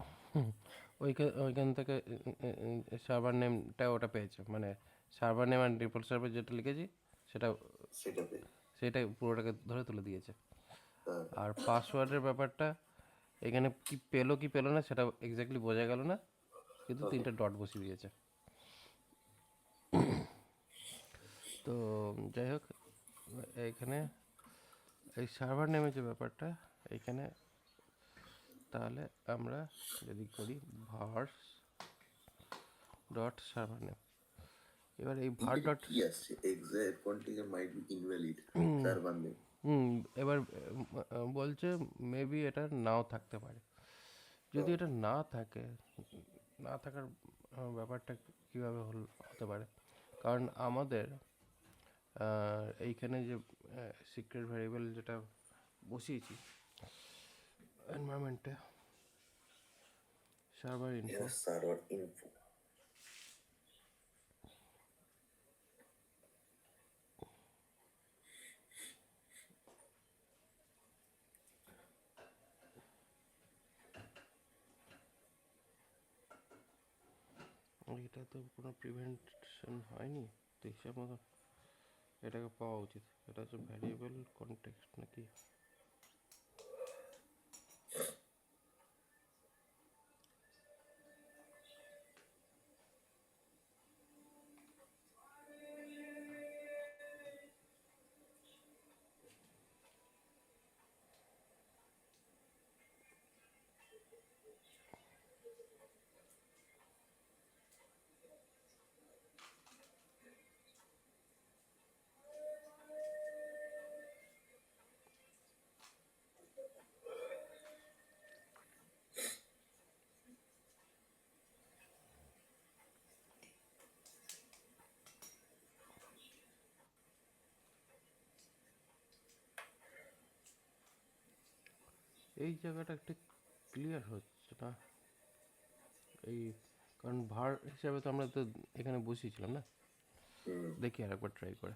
ওইখান থেকে সার্ভার নেমটা ওটা পেয়েছে, মানে সার্ভার নেম আর ডিফল্ট সার্ভার যেটা লিখেছি সেটা, সেটাতে। সেটাই পুরোটাকে ধরে তুলে দিয়েছে। হ্যাঁ। আর পাসওয়ার্ডের ব্যাপারটা এখানে কি পেলো না সেটা এক্স্যাক্টলি বোঝা গেল না, কিন্তু 3টে ডট বসিয়ে দিয়েছে। তো যাই হোক, এখানে এই সার্ভার নেমে যে ব্যাপারটা এখানে, তাহলে আমরা যদি করি ভার্স ডট সার্ভার নেম। এবার এই var এটা ডট কি আসছে? Exact continue might be invalid server name. এবার বলছে মেবি এটা নাও থাকতে পারে। যদি এটা না থাকে, না থাকার ব্যাপারটা কীভাবে হতে পারে? কারণ আমাদের এইখানে যে সিক্রেট ভ্যারিয়েবল যেটা বসিয়েছি এনভায়রনমেন্টে, সার্ভার ইনফো, সার্ভার ইনফো। এটা তো কোনো প্রিভেনশন হয়নি, তো হিসাব মতো এটাকে পাওয়া উচিত। এটা হচ্ছে ভ্যারিয়েবল কনটেক্সট নাকি? এই জায়গাটা একটা ক্লিয়ার হচ্ছে না এই, কারণ ভার হিসাবে তো আমরা তো এখানে বসিয়েছিলাম না। দেখি আর একবার ট্রাই করে।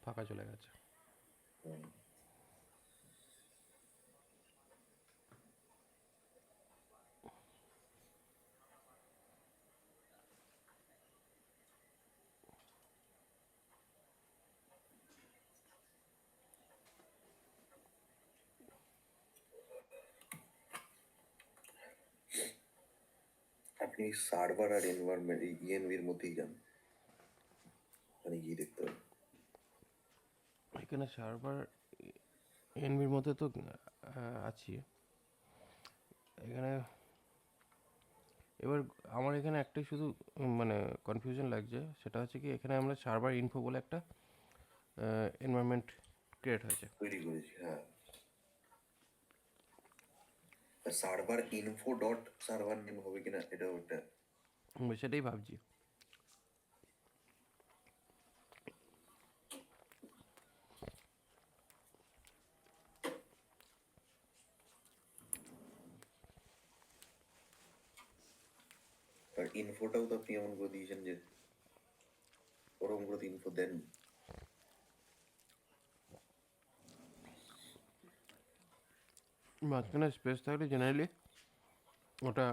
ফাঁকা চলে গেছে। আপনি সার্ভার আর এনভায়রনমেন্ট এই ইএনভির মধ্যেই যান, মানে গিয়ে দেখতে হবে। এখানে সার্ভার এনভির মধ্যে তো আছি এখানে। এবার আমার এখানে একটাই শুধু মানে কনফিউশন লাগছে, সেটা হচ্ছে কি এখানে আমরা সার্ভার ইনফো বলে একটা এনভায়রনমেন্ট ক্রিয়েট হয়েছে। তৈরি করেছি, হ্যাঁ। Server info dot server name হবে কিনা এটাও একটা। সেটাই ভাবছি। আর ইনফোটাও তো আপনি এমন করে দিয়েছেন যে ওরকম করে তো ইনফো দেন। মাঝখানে স্পেস থাকলে জেনারেলি ওটা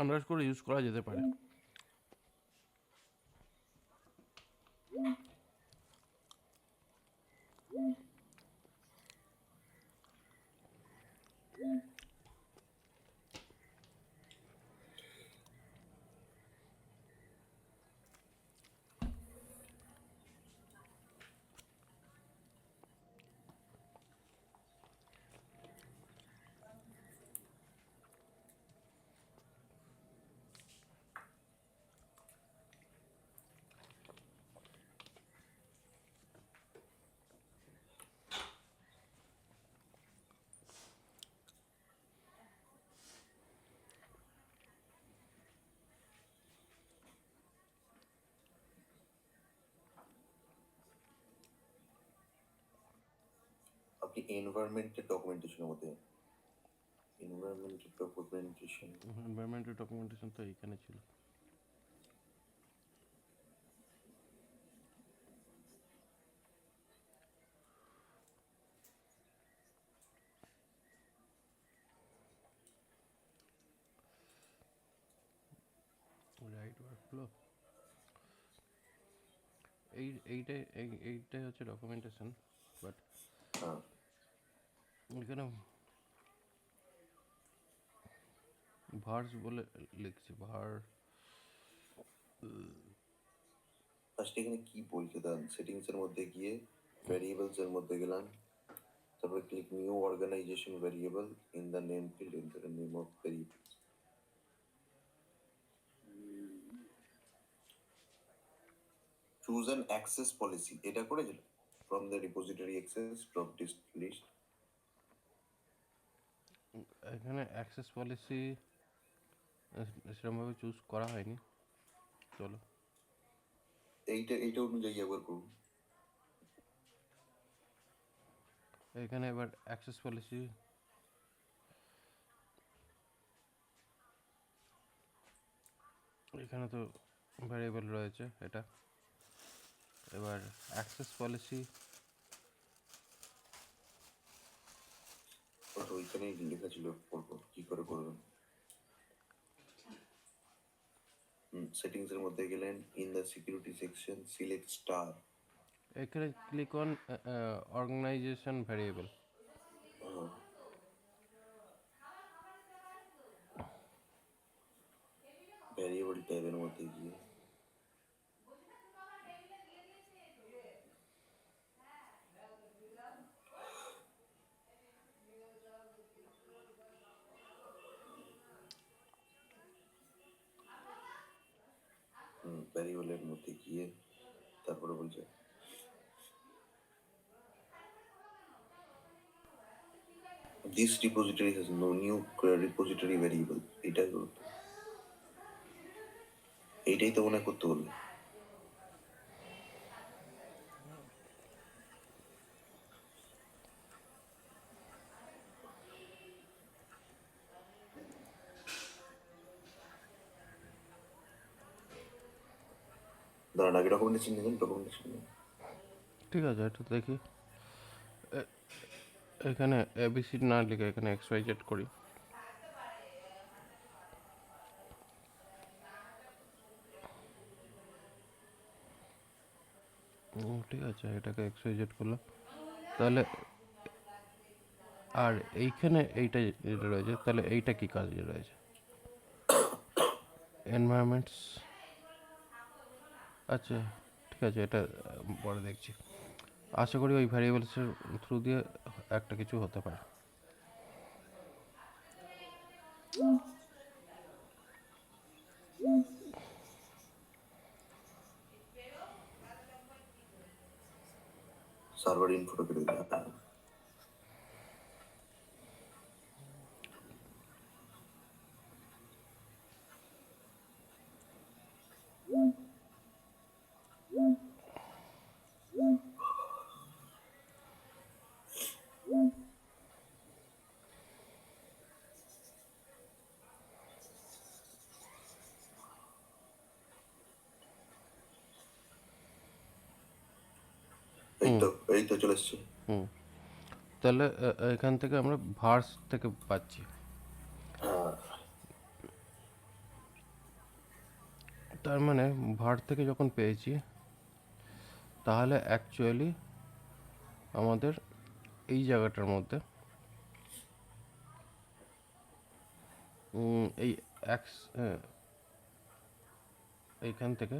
আন্ডারস করে ইউজ করা যেতে পারে। আপনি এনভায়রনমেন্টের ডকুমেন্টেশনের মধ্যে, এনভায়রনমেন্টের ডকুমেন্টেশন, এনভায়রনমেন্টাল ডকুমেন্টেশন তো এইখানে ছিল। Right workflow. এইটাই হচ্ছে ডকুমেন্টেশন, বাট হ্যাঁ, এখানে ভার্স বলে লিখছি ভার। ফার্স্ট এখানে কি বলছে দেন, সেটিংস এর মধ্যে গিয়ে ভ্যারিয়েবলস এর মধ্যে গেলাম, তারপরে click new organization variable, in the name field enter the name of variables, choose an access policy, এটা করেছিল from the repository access drop list. এখানে অ্যাক্সেস পলিসি সেরকমভাবে চুজ করা হয়নি। চলো এইটা অনুযায়ী একবার করুন। এখানে এবার অ্যাক্সেস পলিসি এখানে তো ভ্যারিয়েবল রয়েছে এটা। এবার অ্যাক্সেস পলিসি ওটা ওইখানেই লেখা ছিল, করবো কি করে করবেন। সেটিংস এর মধ্যে গেলেন, in the security section select star. এখানে click on organization variable. Variable ট্যাবের মধ্যে গিয়ে ভ্যারিয়েবলের মধ্যে গিয়ে তারপরে বলছে this repository has no new repository variable. এইটাই তো মনে হয় করতে বলবে। দাঁড়ান, আগে ডকুমেন্টেশন নিলেন, ডকুমেন্টেশন ঠিক আছে, এটা দেখি। এখানে এবিসি না লিখে এখানে XYZ করি। ঠিক আছে, এটাকে XYZ করলাম। তাহলে আর এইখানে এইটা যেটা রয়েছে, তাহলে এইটা কি কাজে রয়েছে? এনভায়রনমেন্টস, আচ্ছা ঠিক আছে, এটা পরে দেখছি। আশা করি ওই ভ্যারিয়েবলসের থ্রু দিয়ে একটা কিছু হতে পারে। সার্ভার ইনফোটা কেটে দিলাম। এই তো চলে এসছে। তাহলে এখান থেকে আমরা ভার্স থেকে পাচ্ছি। তার মানে ভার থেকে যখন পেয়েছি, তাহলে অ্যাকচুয়ালি আমাদের এই জায়গাটার মধ্যে এই এইখান থেকে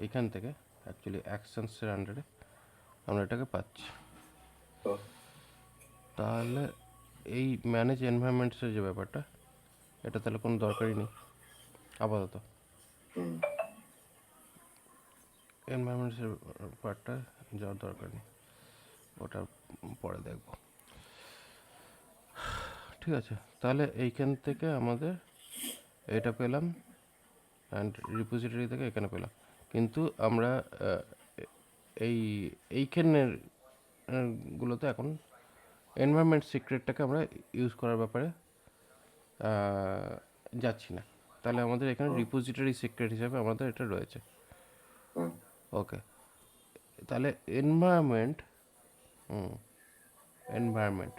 এইখান থেকে অ্যাকচুয়ালি অ্যাকশনসের আন্ডারে আমরা এটাকে পাচ্ছি। তাহলে এই ম্যানেজ এনভায়রনমেন্টসের যে ব্যাপারটা, এটা তাহলে কোনো দরকারই নেই আপাতত। এনভায়রনমেন্টসের পার্টটা যাওয়ার দরকার নেই, ওটা পরে দেখব। ঠিক আছে, তাহলে এইখান থেকে আমাদের এটা পেলাম, অ্যান্ড রিপোজিটরি থেকে এখানে পেলাম। কিন্তু আমরা এইখানের গুলোতে এখন এনভায়রনমেন্ট সিক্রেটটাকে আমরা ইউজ করার ব্যাপারে যাচ্ছি না। তাহলে আমাদের এখানে রিপোজিটরি সিক্রেট হিসাবে আমাদের এটা রয়েছে। ওকে, তাহলে এনভায়রনমেন্ট এনভায়রনমেন্ট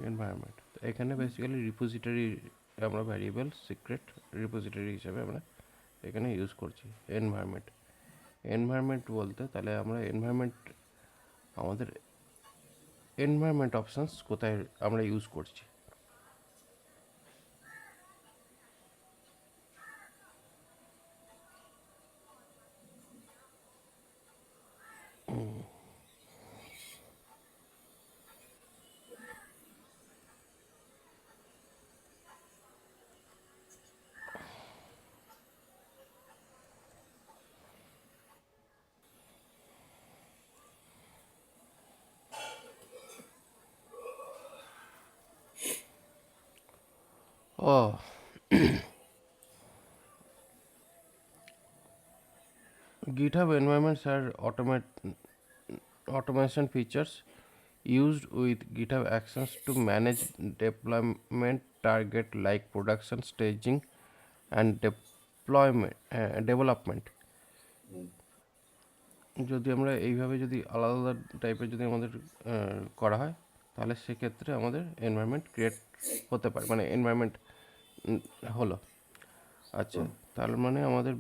এনভায়রনমেন্ট এখানে বেসিক্যালি রিপোজিটরি আমরা ভ্যারিয়েবল সিক্রেট রিপোজিটরি হিসাবে আমরা এখানে ইউজ করছি। এনভায়রনমেন্ট বলতে তাহলে আমরা আমাদের এনভায়রনমেন্ট অপশানস কোথায় আমরা ইউজ করছি। ও GitHub environments are automation features used with GitHub Actions to manage deployment target like production staging and development. যদি আমরা এইভাবে যদি আলাদা আলাদা টাইপের যদি আমাদের করা হয় তাহলে সেক্ষেত্রে আমাদের এনভায়রনমেন্ট ক্রিয়েট হতে পারে, মানে এনভায়রনমেন্ট হলো। আচ্ছা, তার মানে আমাদের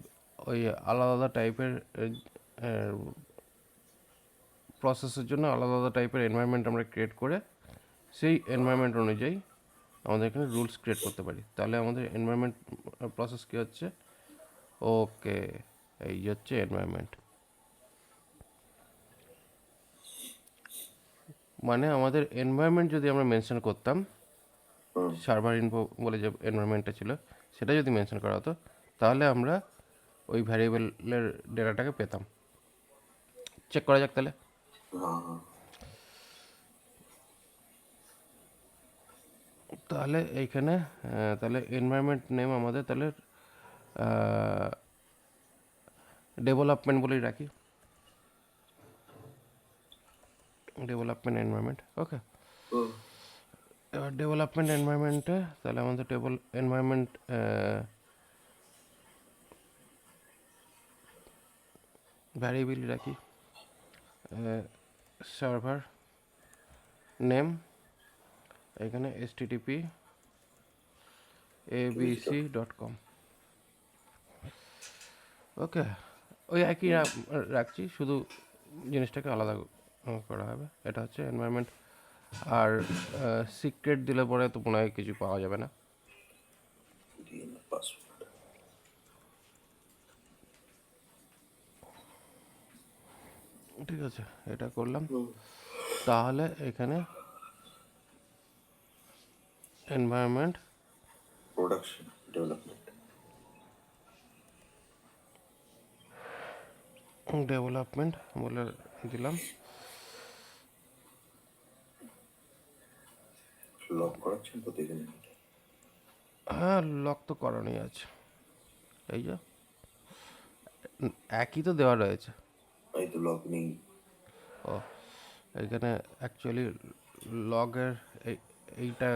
ওই আলাদা আলাদা টাইপের প্রসেসের জন্য আলাদা আলাদা টাইপের এনভায়রনমেন্ট আমরা ক্রিয়েট করে সেই এনভায়রনমেন্ট অনুযায়ী আমাদের এখানে রুলস ক্রিয়েট করতে পারি। তাহলে আমাদের এনভায়রনমেন্ট প্রসেস কী হচ্ছে, ওকে এই হচ্ছে এনভায়রনমেন্ট। মানে আমাদের এনভায়রনমেন্ট যদি আমরা মেনশন করতাম, সার্ভার ইনফো বলে যে এনভায়রনমেন্টটা ছিল সেটা যদি মেনশন করা হতো তাহলে আমরা ওই ভ্যারিয়েবলের ডেটাটাকে পেতাম। চেক করা যাক তাহলে। তাহলে এইখানে তাহলে এনভায়রনমেন্ট নেম আমাদের তাহলে ডেভেলপমেন্ট বলেই রাখি, ডেভেলপমেন্ট এনভায়রনমেন্ট। ওকে, এবার ডেভেলপমেন্ট এনভায়রনমেন্টে তাহলে আমাদের এনভায়রনমেন্ট ভ্যারিয়েবল রাখি সার্ভার নেম, এখানে http abc.com। ওকে, ওই একই রাখছি, শুধু জিনিসটাকে আলাদা করা হবে। এটা হচ্ছে এনভায়রনমেন্ট। আর সিক্রেট দিলে পরে তো মনে হয় কিছু পাওয়া যাবে না। ঠিক আছে, এটা করলাম। তাহলে এখানে এনভায়রনমেন্ট প্রোডাকশন ডেভেলপমেন্ট বলে দিলাম। লক করাচ্ছেন তো দেখে নিন। হ্যাঁ, লক তো করানোই আছে, এই যে একই তো দেওয়া রয়েছে। এই তো লক নেই। ও, এখানে অ্যাকচুয়ালি লগের এইটা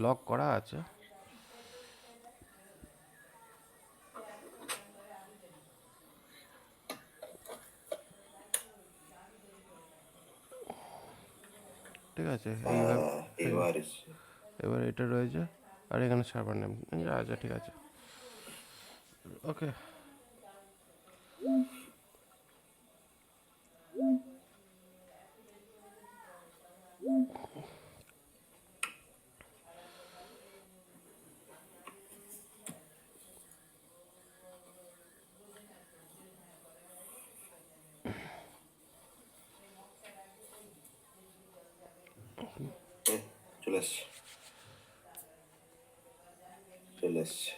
লক করা আছে। ঠিক আছে, এইভাবে এবার এটা রয়েছে, আর এখানে সার্ভার নেম। আচ্ছা, ঠিক আছে, ওকে। চলে এসছে।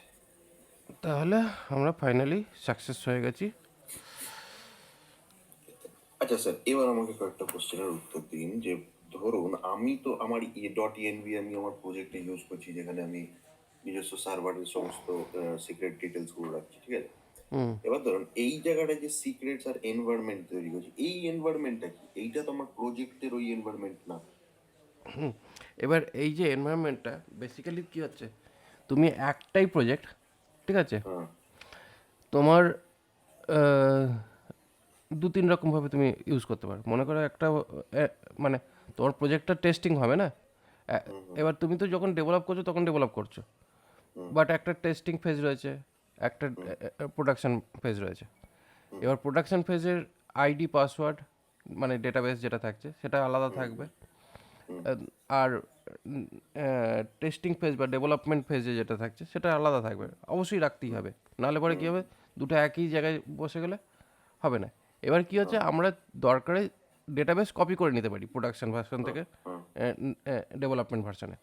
তাহলে আমরা ফাইনালি সাকসেস হয়ে গেছি। আচ্ছা স্যার, এবার আমাকে কয়েকটা কোশ্চেনের উত্তর দিন। যে ধরুন আমি তো আমার .env আমি আমার প্রজেক্টে ইউজ করছি, যেখানে আমি নিজস্ব সার্ভারের সমস্ত সিক্রেট ডিটেলস গুলো রাখছি, ঠিক আছে? এবার ধরুন এই জায়গাটা যে সিক্রেটস আর এনভায়রনমেন্ট তৈরি করছি, এই এনভায়রনমেন্টটা কি? এইটা তো আমার প্রজেক্টের ওই এনভায়রনমেন্ট না। এবার এই যে এনভায়রনমেন্টটা বেসিক্যালি কি হচ্ছে, তুমি একটাই প্রজেক্ট, ঠিক আছে, তোমার দু তিন রকমভাবে তুমি ইউজ করতে পারো। মনে করো একটা মানে তোমার প্রজেক্টটা টেস্টিং হবে না, এবার তুমি তো যখন ডেভেলপ করছো তখন ডেভেলপ করছো, বাট একটা টেস্টিং ফেজ রয়েছে, একটা প্রোডাকশন ফেজ রয়েছে। এবার প্রোডাকশন ফেজের আইডি পাসওয়ার্ড মানে ডেটাবেস যেটা থাকছে সেটা আলাদা থাকবে, আর টেস্টিং ফেজ বা ডেভেলপমেন্ট ফেজে যেটা থাকছে সেটা আলাদা থাকবে, অবশ্যই রাখতেই হবে, নাহলে পরে কী হবে দুটো একই জায়গায় বসে গেলে হবে না। এবার কি হচ্ছে, আমরা দরকারে ডেটাবেস কপি করে নিতে পারি প্রোডাকশন ভার্সন থেকে ডেভেলপমেন্ট ভার্সনে।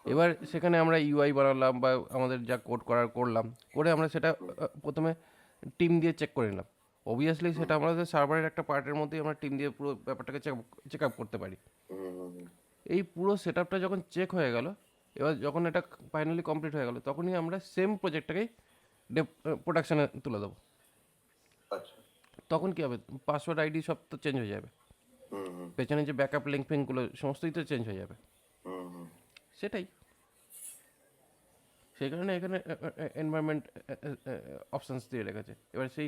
এবার সেখানে আমরা ইউআই বানালাম বা আমাদের যা কোড করার করলাম, করে আমরা সেটা প্রথমে টিম দিয়ে চেক করে নিলাম। অবভিয়াসলি সেটা আমাদের সার্ভারের একটা পার্টের মধ্যেই আমরা টিম দিয়ে পুরো ব্যাপারটাকে চেক আপ করতে পারি। এই পুরো সেট আপটা যখন চেক হয়ে গেল, এবার যখন এটা ফাইনালি কমপ্লিট হয়ে গেল, তখনই আমরা সেম প্রজেক্টটাকেই প্রোডাকশানে তুলে দেবো। আচ্ছা। তখন কী হবে, পাসওয়ার্ড আইডি সব তো চেঞ্জ হয়ে যাবে, পেছনে যে ব্যাকআপ লিঙ্ক ফিঙ্কগুলো সমস্তই তো চেঞ্জ হয়ে যাবে। সেটাই, সেই কারণে এখানে এনভায়রনমেন্ট অপশানস দিয়ে রেখেছে। এবার সেই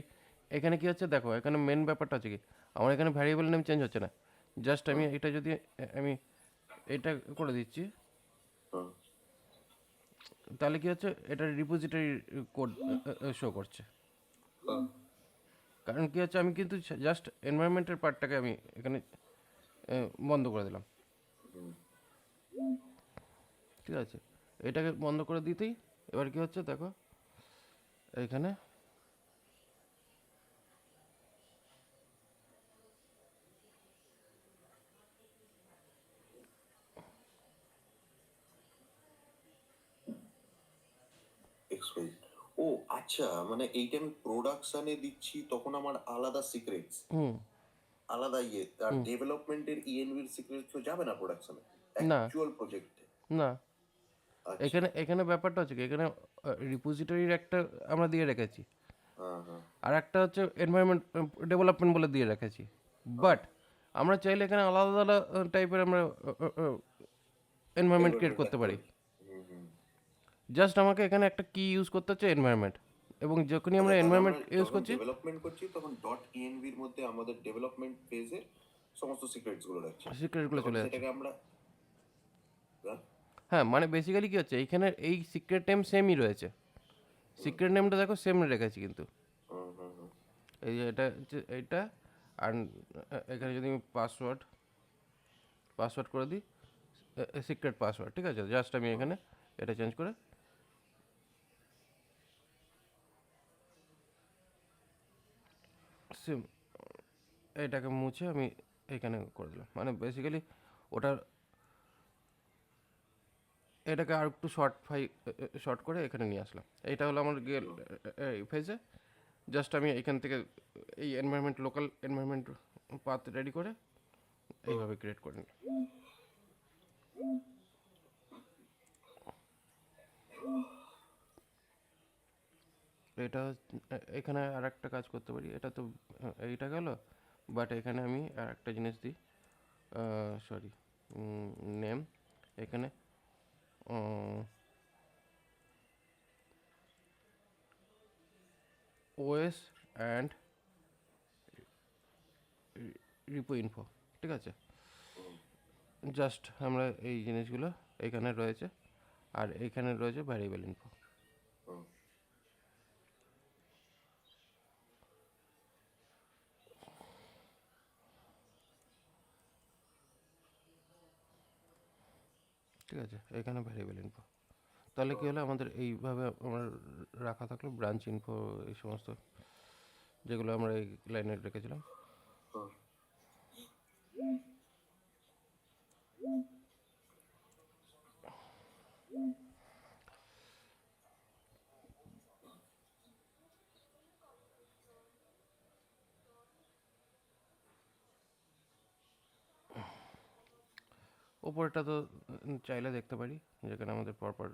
এখানে কী হচ্ছে দেখো, এখানে মেন ব্যাপারটা হচ্ছে কি, আমার এখানে ভ্যারিয়েবল নেম চেঞ্জ হচ্ছে না, জাস্ট আমি এটা যদি আমি এটা করে দিচ্ছি, তাহলে কি হচ্ছে, এটা রিপোজিটরি কোড শো করছে। কারণ কি হচ্ছে, আমি কিন্তু জাস্ট এনভায়রনমেন্টের পার্টটাকে আমি এখানে বন্ধ করে দিলাম, ঠিক আছে। এটাকে বন্ধ করে দিতেই এবার কি হচ্ছে দেখো, এখানে এক্সপোজ। ও আচ্ছা, মানে এইটা আমি প্রোডাকশনে দিচ্ছি তখন আমার আলাদা সিক্রেটস, আলাদা ইয়ে, আর ডেভেলপমেন্টের ইএনভির সিক্রেটস তো যাবে না প্রোডাকশনে, না অ্যাকচুয়াল প্রজেক্টে। না, আচ্ছা। এখানে এখানে ব্যাপারটা হচ্ছে কি, এখানে রিপোজিটরির একটা আমরা দিয়ে রেখেছি, হ্যাঁ হ্যাঁ। আর একটা হচ্ছে এনভায়রনমেন্ট ডেভেলপমেন্ট বলে দিয়ে রেখেছি। বাট আমরা চাইলে এখানে আলাদা আলাদা টাইপের আমরা এনভায়রনমেন্ট ক্রিয়েট করতে পারি। জাস্ট আমাকে এখানে একটা কি ইউজ করতে হচ্ছে, এনভায়রনমেন্ট, এবং যখনই আমরা তাহলে এনভায়রনমেন্ট আমরা ইউজ যখন করছি, ডেভেলপমেন্ট করছি তখন ডট ইএনভির মধ্যে আমাদের ডেভেলপমেন্ট ফেজের সমস্ত সিক্রেটস গুলো রাখছি, সিক্রেটগুলো তখন চলে যাচ্ছে। সেটাকে আমরা হ্যাঁ, মানে বেসিক্যালি কী হচ্ছে, এইখানে এই সিক্রেট নেম সেমই রয়েছে, সিক্রেট নেমটা দেখো সেম রেখেছি কিন্তু, এই যে এটা হচ্ছে এইটা, আর এখানে যদি আমি পাসওয়ার্ড করে দিই সিক্রেট পাসওয়ার্ড, ঠিক আছে, জাস্ট আমি এখানে এটা চেঞ্জ করে সেম এটাকে মুছে আমি এখানে করে দিলাম, মানে বেসিক্যালি ওটা এটাকে আর একটু শর্ট করে এখানে নিয়ে আসলাম। এইটা হলো আমার গেল এই ফেজে, জাস্ট আমি এখান থেকে এই environment local environment path ready করে এইভাবে ক্রিয়েট করে নিই। এটা এখানে আর একটা কাজ করতে পারি, এটা তো এইটা গেল, বাট এখানে আমি আর একটা জিনিস দিই, সরি, নেম, এখানে ওএস অ্যান্ড রিপো ইনফো, ঠিক আছে। জাস্ট আমরা এই জিনিসগুলো এখানে রয়েছে, আর এখানে রয়েছে ভ্যারিয়েবল ইনফো। ঠিক আছে, এখানে ভ্যারিয়েবল ইনফো, তাহলে কী হলো, আমাদের এইভাবে আমরা রাখা থাকলো ব্রাঞ্চ ইনফো, এই সমস্ত যেগুলো আমরা এই লাইনে রেখেছিলাম। ওপরটা তো চাইলে দেখতে পারি, যেখানে আমাদের পরপর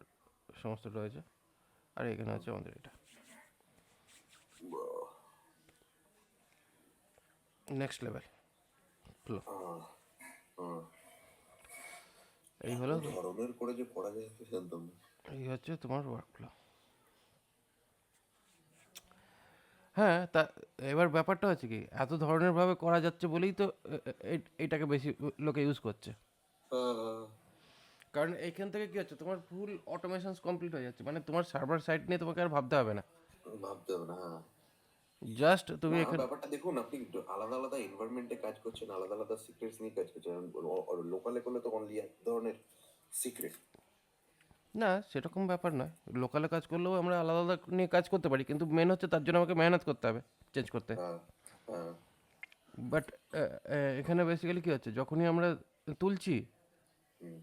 সমস্ত রয়েছে, আর এখানে আছে আমাদের এটা। নেক্সট লেভেল ফ্লো, এই হলো ধরনের করে যে পড়া যায় জানতাম না। এই হচ্ছে তোমার ওয়ার্ক ফ্লো। হ্যাঁ, তা এবার ব্যাপারটা হচ্ছে কি, এত ধরনের ভাবে করা যাচ্ছে বলেই তো এইটাকে বেশি লোকে ইউজ করছে। কারণ এইখান থেকে কি হচ্ছে, তোমার ফুল অটোমেশন কমপ্লিট হয়ে যাচ্ছে, মানে তোমার সার্ভার সাইট নিয়ে তোমাকে আর ভাবতে হবে না। ভাবতে হবে না, হ্যাঁ। জাস্ট তুমি না, এখানে, ব্যাপারটা দেখুন, আপনি আলাদা আলাদা এনভায়রনমেন্টে কাজ করছেন, আলাদা আলাদা সিক্রেটস নিয়ে কাজ করছেন। লোকালে করলে তো অনলি এক ধরনের সিক্রেট। না সেরকম ব্যাপার নয়, লোকালে কাজ করলেও আমরা আলাদা আলাদা নিয়ে কাজ করতে পারি, কিন্তু মেন হচ্ছে তার জন্য আমাকে মেহনত করতে হবে চেঞ্জ করতে। হ্যাঁ, হ্যাঁ। বাট এখানে বেসিক্যালি কী হচ্ছে, যখনই আমরা তুলছি হুম,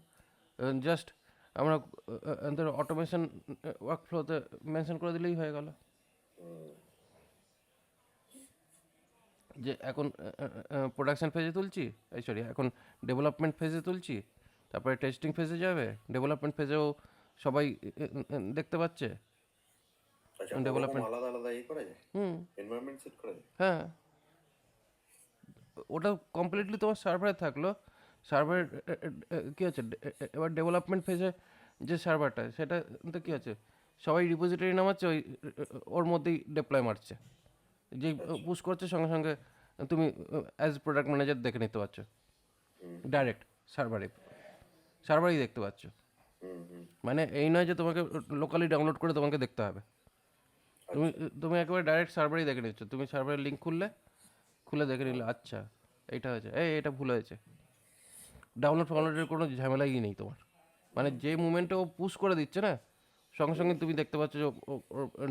জাস্ট আমরা অটোমেশন ওয়ার্কফ্লোতে মেনশন করে দিলেই হয়ে গেল হুম। যে এখন প্রোডাকশন ফেজে তুলছি, এই সরি এখন ডেভেলপমেন্ট ফেজে তুলছি, তারপরে টেস্টিং ফেজে যাবে, ডেভেলপমেন্ট ফেজেও সবাই দেখতে পাচ্ছে আচ্ছা, ওরকম ডেভেলপমেন্ট। আলাদা আলাদা করা যায়, হুম। এনভায়রনমেন্ট সেট করা যায়। হ্যাঁ, ওটা কমপ্লিটলি তোমার সার্ভারে থাকলো। সার্ভার কী হচ্ছে, এবার ডেভেলপমেন্ট ফেজে যে সার্ভারটা, সেটা তো কী হচ্ছে, সবাই রিপোজিটরি নামাচ্ছে, ওর মধ্যেই ডিপ্লয় মারছে, যেই আচ্ছা। পুশ করছে সঙ্গে সঙ্গে তুমি অ্যাজ প্রোডাক্ট ম্যানেজার দেখে নিতে পারছো হুম, ডাইরেক্ট সার্ভারেই দেখতে পাচ্ছ। হুম, হুম। মানে এই নয় যে তোমাকে লোকালি ডাউনলোড করে তোমাকে দেখতে হবে, তুমি আচ্ছা। তুমি একেবারে ডাইরেক্ট সার্ভারেই দেখে নিচ্ছ। তুমি সার্ভারের লিঙ্ক খুলে দেখে নিলে, আচ্ছা এইটা হয়েছে, এটা ভুল হয়েছে, ফাউনলোডের কোনো ঝামেলাই নেই তোমার। মানে যে মুমেন্টে ও পুশ করে দিচ্ছে না, সঙ্গে সঙ্গে তুমি দেখতে পাচ্ছ যে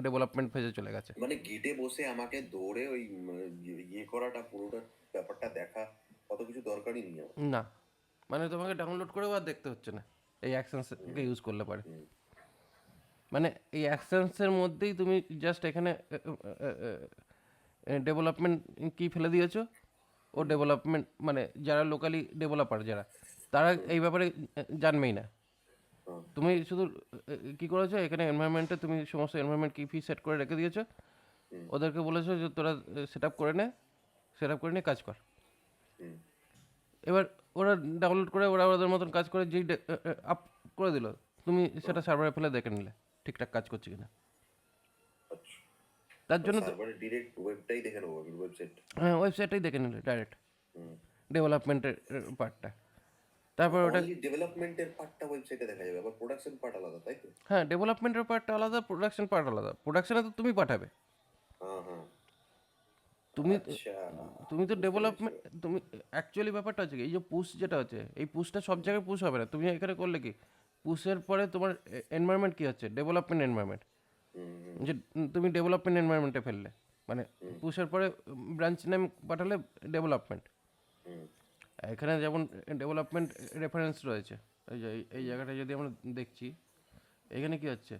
ডেভেলপমেন্ট ফেজে চলে গেছে। মানে গেটে বসে আমাকে দৌড়ে ওই করাটা, পুরোটা ব্যাপারটা দেখা, কত কিছু দরকারই নেই আমার। না, মানে তোমাকে ডাউনলোড করেও আর দেখতে হচ্ছে না এই অ্যাকশনসকে ইউজ করলে পারে। হুম, মানে এই অ্যাকশনসের মধ্যেই তুমি জাস্ট এখানে ডেভেলপমেন্ট কি ফেলে দিয়েছো, ও ডেভেলপমেন্ট মানে যারা লোকালি ডেভেলপার যারা, তারা এই ব্যাপারে জানবেই না। হুম, তুমি শুধু কি করেছো, এখানে এনভায়রনমেন্টে তুমি সমস্ত এনভায়রনমেন্ট কি ফি সেট করে রেখে দিয়েছো, হুম, ওদেরকে বলেছো যে তোরা সেট আপ করে নিয়ে কাজ কর। হুম। এবার ওরা ডাউনলোড করে ওরা ওদের মতন কাজ করে, যেই আপ করে দিল, তুমি সেটা সার্ভারে ফেলে দেখে নিলে ঠিকঠাক কাজ করছে কিনা। আচ্ছা, তার জন্য তো, সার্ভারে ডিরেক্ট ওয়েবটাই দেখে নেবো, ওয়েবসাইট। হ্যাঁ ওয়েবসাইটটাই দেখে নিলে ডাইরেক্ট হুম। ডেভেলপমেন্টের পার্টটা। তারপর ওটা, অনলি ডেভেলপমেন্টের পার্টটা ওয়েবসাইটে দেখা যাবে, আবার প্রোডাকশন পার্ট আলাদা, তাই তো? হ্যাঁ ডেভেলপমেন্টের পার্টটা আলাদা, প্রোডাকশন পার্ট আলাদা। প্রোডাকশনে তো তুমি পাঠাবে, হ্যাঁ, হ্যাঁ। তুমি আচ্ছা, তুমি তো বুঝতে পেরেছি ডেভেলপমেন্ট, এবার। তুমি অ্যাকচুয়ালি ব্যাপারটা হচ্ছে কি, এই যে পুশ যেটা হচ্ছে, এই পুশটা সব জায়গায় পুশ হবে না। তুমি এখানে করলে কি, পুশের পরে তোমার এনভায়রনমেন্ট কী হচ্ছে, ডেভেলপমেন্ট এনভায়রনমেন্ট, হুম, হুম, যে তুমি ডেভেলপমেন্ট এনভায়রনমেন্টে ফেললে, মানে পুশের পরে ব্রাঞ্চ নেম পাঠালে ডেভেলপমেন্ট। হুম, এখানে যেমন ডেভেলপমেন্ট রেফারেন্স রয়েছে, এই যে এই জায়গাটা যদি আমরা দেখছি, এখানে কি হচ্ছে,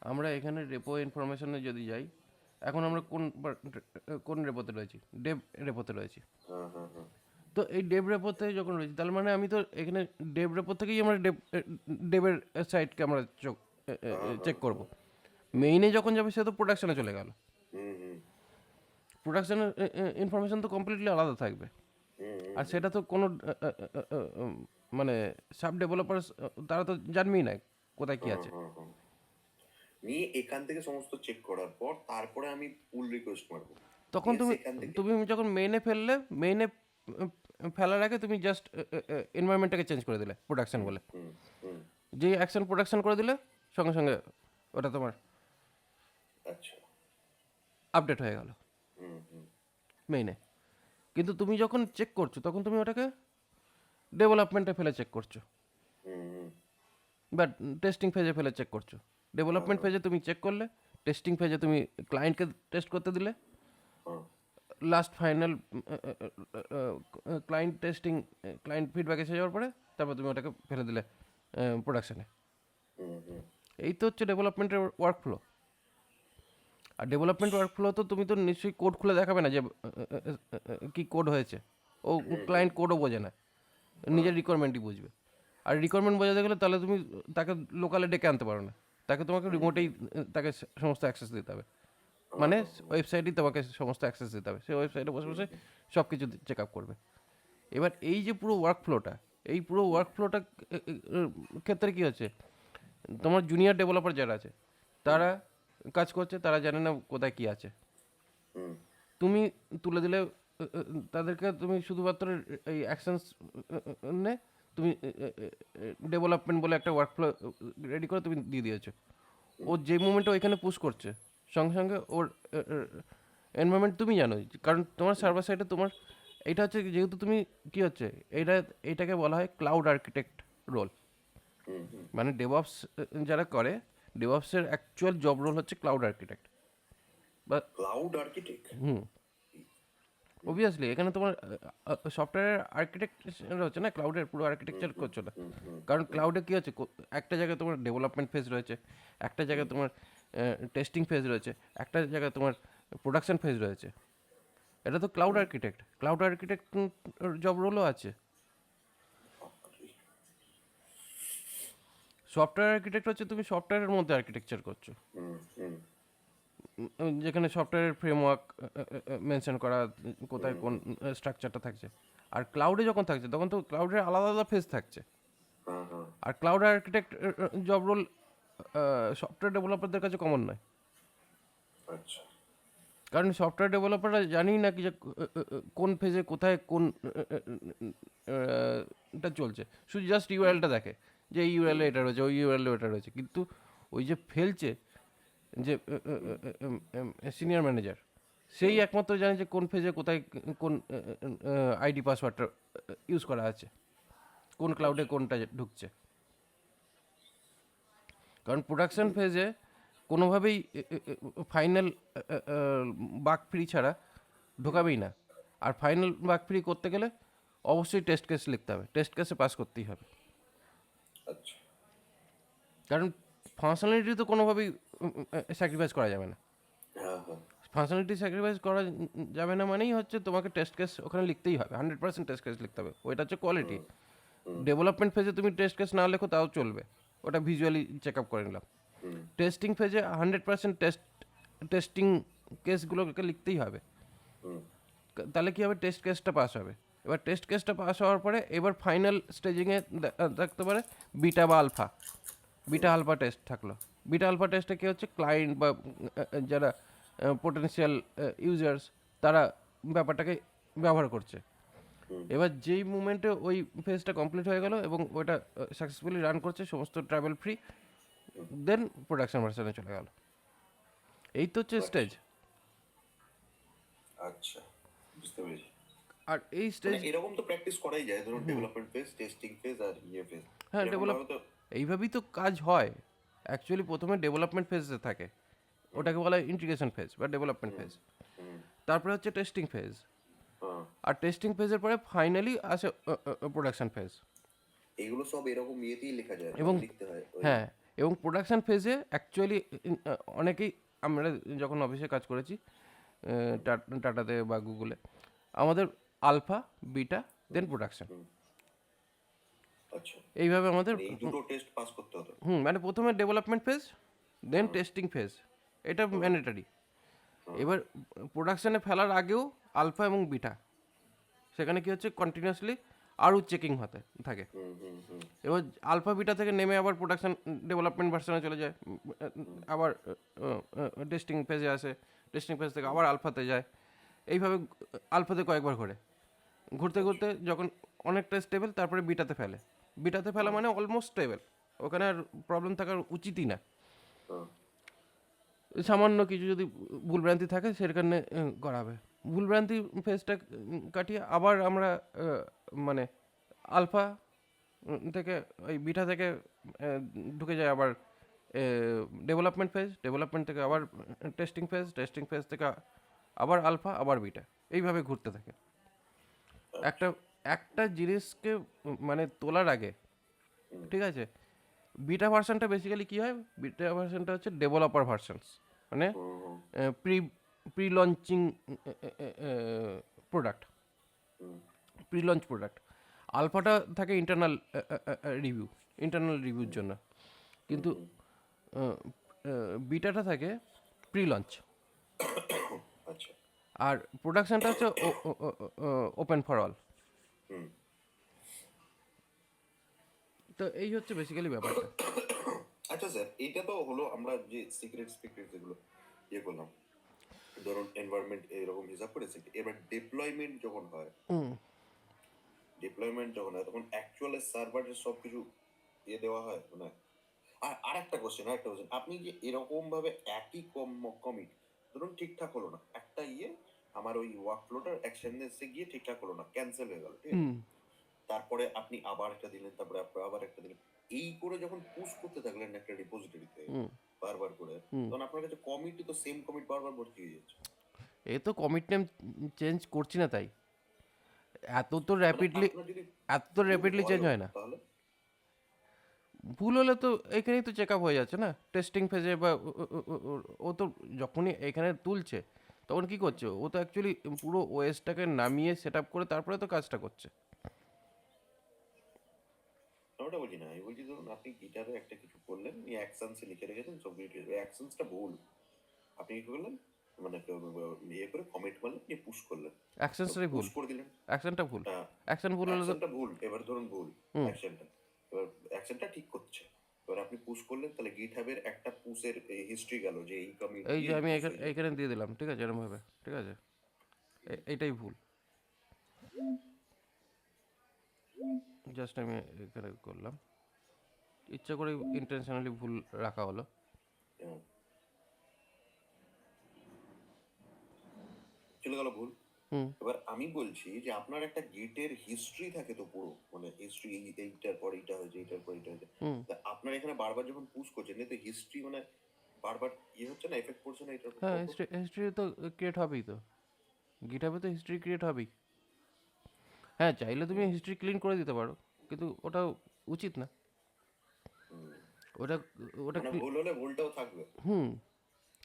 আমরা এখানে রেপো ইনফরমেশনে যদি যাই, এখন আমরা কোন রেপোতে রয়েছি, ডেভ রেপোতে রয়েছি। হ্যাঁ, হ্যাঁ, হ্যাঁ। তো এই ডেভ রেপোতে যখন রয়েছি, তার মানে আমি তো এখানে ডেভ রেপো থেকেই আমরা ডেভের সাইটকে আমরা চেক করব। মেইনে যখন যাবে সে তো প্রোডাকশনে চলে গেল, হুম, হুম, প্রোডাকশনের ইনফরমেশন তো কমপ্লিটলি আলাদা থাকবে। হুম, হুম। আর সেটা তো কোনো মানে সাব ডেভেলপার্স তারা তো জানবেই না কোথায় কী হ্যাঁ, আছে। হ্যাঁ, হ্যাঁ। নিয়ে এখান থেকে সমস্ত চেক করার পর তারপরে আমি পুল রিকোয়েস্ট মারবো, তখন দিয়ে তুমি সেখান থেকে। তুমি যখন মেইনে ফেলার আগে তুমি জাস্ট এনভায়রনমেন্টটাকে চেঞ্জ করে দিলে প্রোডাকশন বলে, হুম, হুম। যেই অ্যাকশন প্রোডাকশন করে দিলে সঙ্গে সঙ্গে ওটা তোমার আচ্ছা। আপডেট হয়ে গেল হুম, হুম, মেইনে। কিন্তু তুমি যখন চেক করছো, তখন তুমি ওটাকে ডেভেলপমেন্টে ফেলে চেক করছো, হুম, হুম। বা টেস্টিং ফেজে ফেলে চেক করছো। ডেভেলপমেন্ট ফেজে তুমি চেক করলে, টেস্টিং ফেজে তুমি ক্লায়েন্টকে টেস্ট করতে দিলে, হ্যাঁ। লাস্ট ফাইনাল ক্লায়েন্ট ফিডব্যাক এসে যাওয়ার পরে তারপর তুমি ওটাকে ফেলে দিলে প্রোডাকশানে। হুম, হুম। এই তো হচ্ছে ডেভেলপমেন্টের ওয়ার্কফ্লো। আর ডেভেলপমেন্ট ওয়ার্কফ্লো তো তুমি তো নিশ্চয়ই কোড খুলে দেখাবে না যে কী কোড হয়েছে। ও ক্লায়েন্ট কোডও বোঝে না, নিজের রিকোয়ারমেন্টই বুঝবে। আর রিকোয়ারমেন্ট বোঝাতে গেলে তাহলে তুমি তাকে লোকালে ডেকে আনতে পারো না, তাকে তোমাকে রিমোটেই তাকে সমস্ত অ্যাক্সেস দিতে হবে। মানে ওয়েবসাইটেই তোমাকে সমস্ত অ্যাক্সেস দিতে হবে, সেই ওয়েবসাইটে বসে বসে সব কিছু চেক আপ করবে। এবার এই যে পুরো ওয়ার্কফ্লোটা, এই পুরো ওয়ার্কফ্লোটা ক্ষেত্রে কী হচ্ছে, তোমার জুনিয়র ডেভেলপার যারা আছে তারা কাজ করছে, তারা জানে না কোথায় কী আছে। হুম, তুমি তুলে দিলে তাদেরকে, তুমি শুধুমাত্র এই অ্যাকশনস নে তুমি ডেভেলপমেন্ট বলে একটা ওয়ার্কফ্লো রেডি করে তুমি দিয়ে দিয়েছো, ও যে মুমেন্টে ওইখানে পুশ করছে সঙ্গে সঙ্গে ওর এনভায়রনমেন্ট তুমি জানো, কারণ তোমার সার্ভার সাইডে তোমার এটা হচ্ছে যেহেতু তুমি কি হচ্ছে এইটাকে বলা হয় ক্লাউড আর্কিটেক্ট রোল। মানে ডেভঅপস যারা করে, ডেভঅপসের অ্যাকচুয়াল জব রোল হচ্ছে ক্লাউড আর্কিটেক্ট বা ক্লাউড আর্কিটেক্ট। অবভিয়াসলি এখানে তোমার সফটওয়্যার আর্কিটেক্ট হচ্ছে না, ক্লাউডের পুরো আর্কিটেকচার করছো না। কারণ ক্লাউডে কী হচ্ছে, একটা জায়গায় তোমার ডেভেলপমেন্ট ফেজ রয়েছে, একটা জায়গায় তোমার টেস্টিং ফেজ রয়েছে, একটা জায়গায় তোমার প্রোডাকশন ফেজ রয়েছে। এটা তো ক্লাউড আর্কিটেক্ট জব রোলও আছে। সফটওয়্যার আর্কিটেক্ট হচ্ছে তুমি সফটওয়্যারের মধ্যে আর্কিটেকচার করছো, যেখানে সফটওয়্যারের ফ্রেমওয়ার্ক মেনশন করা, কোথায় কোন স্ট্রাকচারটা থাকছে। আর ক্লাউডে যখন থাকছে তখন তো ক্লাউডের আলাদা আলাদা ফেজ থাকছে। আর cloud architect job role software ডেভেলপারদের কাছে কমন নয়, আচ্ছা। কারণ সফটওয়্যার ডেভেলপাররা জানি না কি যে কোন ফেজে কোথায় কোন টা চলছে, শুধু জাস্ট ইউআরএলটা দেখে যে এই ইউআরএলে এটা রয়েছে, ওই ইউআরএলে ওটা রয়েছে, কিন্তু ওই যে ফেলছে যে সিনিয়র ম্যানেজার, সেই একমাত্র জানে যে কোন ফেজে কোথায় কোন আইডি পাসওয়ার্ডটা ইউজ করা আছে, কোন ক্লাউডে কোনটা ঢুকছে। কারণ প্রোডাকশন ফেজে কোনোভাবেই ফাইনাল বাগ ফ্রি ছাড়া ঢোকাবেই না। আর ফাইনাল বাগ ফ্রি করতে গেলে অবশ্যই টেস্ট কেস লিখতে হবে, টেস্ট কেসে পাস করতেই হবে। আচ্ছা। কারণ ফাংশনালিটি তো কোনোভাবেই স্যাক্রিফাইস করা যাবে না। হ্যাঁ হ্যাঁ। ফাংশনালিটি স্যাক্রিফাইস করা যাবে না মানেই হচ্ছে তোমাকে টেস্ট কেস ওখানে লিখতেই হবে, 100% টেস্ট কেস লিখতে হবে, ওইটা হচ্ছে কোয়ালিটি। ডেভেলপমেন্ট ফেজে তুমি টেস্ট কেস না লেখো তাও চলবে, ওটা ভিজুয়ালি চেক আপ করে নিলাম। টেস্টিং ফেজে 100% টেস্টিং কেসগুলোকে লিখতেই হবে, তাহলে কী হবে, টেস্ট কেসটা পাস হবে। এবার টেস্ট কেসটা পাস হওয়ার পরে এবার ফাইনাল স্টেজিংয়ে থাকতে পারে বিটা বা আলফা। বিটা আলফা টেস্ট থাকলো, বিটা আলফা টেস্টে কী হচ্ছে, ক্লায়েন্ট বা যারা পোটেনশিয়াল ইউজার্স তারা ব্যাপারটাকে ব্যবহার করছে। এবার যেই মুমেন্টে ওই ফেজটা কমপ্লিট হয়ে গেল এবং ওইটা সাকসেসফুলি রান করছে, সমস্ত ট্রাভেল ফ্রি, দেন প্রোডাকশন ভার্সনে চলে গেল। এই তো হচ্ছে স্টেজ। আচ্ছা, বুঝতে পেরেছি। আর এই স্টেজ এরকম তো প্র্যাকটিস করাই যায়, ধরুন ডেভেলপমেন্ট ফেজ, টেস্টিং ফেজ আর ইয়ে ফেজ। হ্যাঁ, এইভাবেই তো কাজ হয়। অ্যাকচুয়ালি প্রথমে ডেভেলপমেন্ট ফেজে থাকে, ওটাকে বলা হয় ইন্টিগ্রেশন ফেজ বা ডেভেলপমেন্ট ফেজ। তারপরে হচ্ছে টেস্টিং ফেজ, আর টেস্টিং ফেজের পরে ফাইনালি আসে প্রোডাকশন ফেজ। এগুলো সব এরকম ইয়েতেই লেখা যায় এবং লিখতে হয়। হ্যাঁ, এবং প্রোডাকশন ফেজে অ্যাকচুয়ালি অনেকেই, আমরা যখন অফিসে কাজ করেছি টাটাতে বা গুগলে, আমাদের আলফা, বিটা, দেন প্রোডাকশন, আচ্ছা, এইভাবে আমাদের এই দুটো টেস্ট পাস করতে হতো। মানে প্রথমে ডেভেলপমেন্ট ফেজ, দেন টেস্টিং ফেজ, এটা ম্যান্ডেটারি। এবার প্রোডাকশানে ফেলার আগেও আলফা এবং বিটা, সেখানে কি হচ্ছে, কন্টিনিউয়াসলি আরও চেকিং হতে থাকে। এবার আলফা বিটা থেকে নেমে আবার প্রোডাকশন ডেভেলপমেন্ট ভার্সনে চলে যায়, আবার টেস্টিং ফেজে আসে, টেস্টিং ফেজ থেকে আবার আলফাতে যায়, এইভাবে আলফাতে কয়েকবার ঘুরতে ঘুরতে যখন অনেকটা স্টেবল, তারপরে বিটাতে ফেলে। বিটাতে ফেলা মানে অলমোস্ট স্টেবল, ওখানে আর প্রবলেম থাকার উচিতই না। সামান্য কিছু যদি ভুলভ্রান্তি থাকে সেখানে করাবে। ভুলভ্রান্তি ফেজটা কাটিয়ে আবার আমরা মানে আলফা থেকে ওই বিটা থেকে ঢুকে যায় আবার ডেভেলপমেন্ট ফেজ, ডেভেলপমেন্ট থেকে আবার টেস্টিং ফেজ থেকে আবার আলফা, আবার বিটা, এইভাবে ঘুরতে থাকে। একটা জিনিসকে মানে তোলার আগে, ঠিক আছে, বিটা ভার্সনটা বেসিক্যালি কী হয়, বিটা ভার্সনটা হচ্ছে ডেভেলপার ভার্সনস, মানে pre launching product, pre launch product. আলফাটা থাকে ইন্টারনাল রিভিউর জন্য, কিন্তু বিটাটা থাকে প্রি লঞ্চ। আর প্রোডাকশনটা হচ্ছে ওপেন ফর অল। তো এই হচ্ছে বেসিক্যালি ব্যাপারটা। আচ্ছা স্যার, এটা তো হলো আমরা যে সিক্রেট যেগুলো ইয়ে করলাম, ধরুন এনভায়রনমেন্ট এরকম হিসাব করেছে। এবার ডিপ্লয়মেন্ট যখন হয়, ডিপ্লয়মেন্ট যখন হয় তখন অ্যাকচুয়াল সার্ভারের সবকিছু দেওয়া হয় মানে। আর একটা কোশ্চেন, আপনি যে এরকম ভাবে একই কমিট ধরুন ঠিকঠাক হলো না, একটা আমার ওই ওয়ার্ক ফ্লোটার অ্যাকশনে গিয়ে ঠিকঠাক হলো না, ক্যান্সেল হয়ে গেল, ঠিক আছে? তারপরে আপনি আবার একটা দিলেন, তারপরে আবার একটা দিলেন, এই করে যখন পুশ করতে থাকলেন একটা রিপোজিটরিতে বারবার করে, তখন আপনার কাছে কমিটই তো সেম কমিট বারবার ভর্তি হয়ে যাচ্ছে। এ তো কমিট নেম চেঞ্জ করছি না তাই, এত তো মানে র্যাপিডলি আপনার যদি ভুল চেঞ্জ হয় হয়ও না। তাহলে ভুল হলে তো এখানেই তো চেক আপ হয়ে যাচ্ছে না টেস্টিং ফেজে, বা ও তো যখনই এখানে তুলছে তখন কি করছে, ও তো অ্যাকচুয়ালি পুরো ওএসটাকে নামিয়ে সেট আপ করে তারপরে তো কাজটা করছে। ওটা বলছি না, আমি বলছি ধরুন আপনি গিটারে একটা কিছু করলেন, অ্যাকশনসে লিখে রেখেছেন সব কিছু, অ্যাকশনসটা ভুল, আপনি কি করলেন মানে করে কমিট করলেন, পুশ করলেন, অ্যাকশনসটাই পুশ ভুল, করে দিলেন। অ্যাকশনটা ভুল, অ্যাকশন ভুল হলে তো অ্যাকশনটা ভুল, এবার ধরুন ভুল অ্যাকশনটা, এবার অ্যাকশনটা ঠিক করছে, এবার আপনি পুশ করলেন, তাহলে গিটহাবের একটা পুশের হিস্ট্রি গেল যে এই কমিট এই দিয়ে যে এই আমি পুশ এখানে হয়েছে। এখানে দিয়ে দিলাম, ঠিক আছে, এরমভাবে, ঠিক আছে, এইটাই ভুল, জাস্ট আমি এখানে করলাম, ইচ্ছা করে ইন্টেনশনালি ভুল রাখা হলো। হ্যাঁ, চলে গেল ভুল। এবার আমি বলছি যে আপনার একটা গেটের হিস্ট্রি থাকে তো পুরো, মানে হিস্ট্রি এইটার পর এইটা হয়েছে, এইটার পর এইটা হয়েছে, তা আপনার এখানে বারবার যখন পুশ করছেন এতে হিস্ট্রি মানে বারবার হচ্ছে না, এফেক্ট পড়ছে না এটার হ্যাঁ, উপর? হিস্ট্রি তো ক্রিয়েট হবেই তো, গিটহাবে তো হিস্ট্রি ক্রিয়েট হবেই। হ্যাঁ, চাইলে তুমি হিস্ট্রি ক্লিন করে দিতে পারো, কিন্তু ওটা উচিত না। ওটা ওটা মানে ভুল হলে ভুলটাও থাকবে।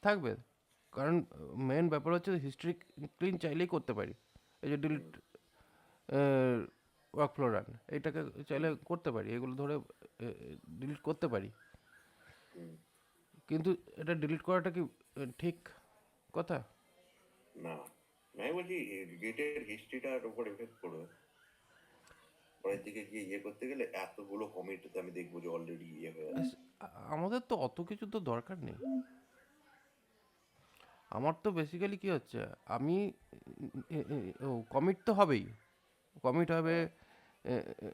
থাকবে, কারণ মেন ব্যাপার হচ্ছে হিস্ট্রি ক্লিন চাইলেই করতে পারি। এই যে ডিলিট ওয়ার্ক ফ্লো রান, এইটাকে চাইলে করতে পারি, এগুলো ধরে ডিলিট করতে পারি, কিন্তু এটা ডিলিট করাটা কি ঠিক কথা? না, আমি বলছি গেটের হিস্ট্রিটার উপর এফেক্ট পড়বে, পরের দিকে গিয়ে করতে গেলে এতগুলো কমিট আমি দেখবো যে অলরেডি হয়ে আছে। আমাদের তো অত কিছু তো দরকার নেই। আমার তো বেসিক্যালি কি হচ্ছে, আমি কমিট তো হবেই, কমিট হবে, এ, এ,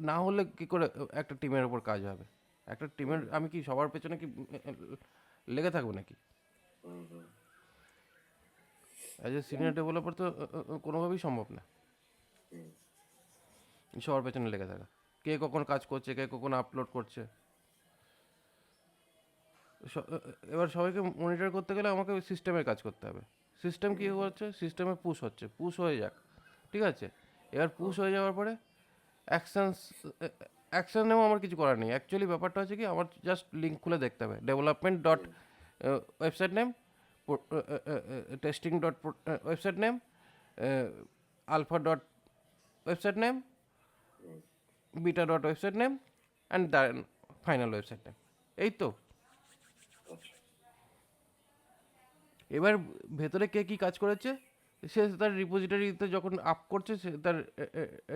না হলে কি করে একটা টিমের ওপর কাজ হবে? একটা টিমের আমি কি সবার পেছনে কি লেগে থাকবো নাকি? অ্যাজ এ সিনিয়র ডেভেলপার তো কোনোভাবেই সম্ভব না সবার পেছনে লেগে থাকা। কে কখন কাজ করছে, কে কখন আপলোড করছে, এবার সবাইকে মনিটর করতে গেলে আমাকে সিস্টেমের কাজ করতে হবে। সিস্টেম কী করছে, সিস্টেমে পুশ হচ্ছে, পুশ হয়ে যাক, ঠিক আছে। এবার পুশ হয়ে যাওয়ার পরে অ্যাকশানস, অ্যাকশানেও আমার কিছু করার নেই। অ্যাকচুয়ালি ব্যাপারটা হচ্ছে কি, আমার জাস্ট লিঙ্ক খুলে দেখতে হবে, development dot website name, testing dot website name, alpha dot website name, beta dot website name, and then final website name. এই তো। আচ্ছা, এবার ভেতরে কে কী কাজ করেছে, সে তার রিপোজিটরিতে যখন আপ করছে, সে তার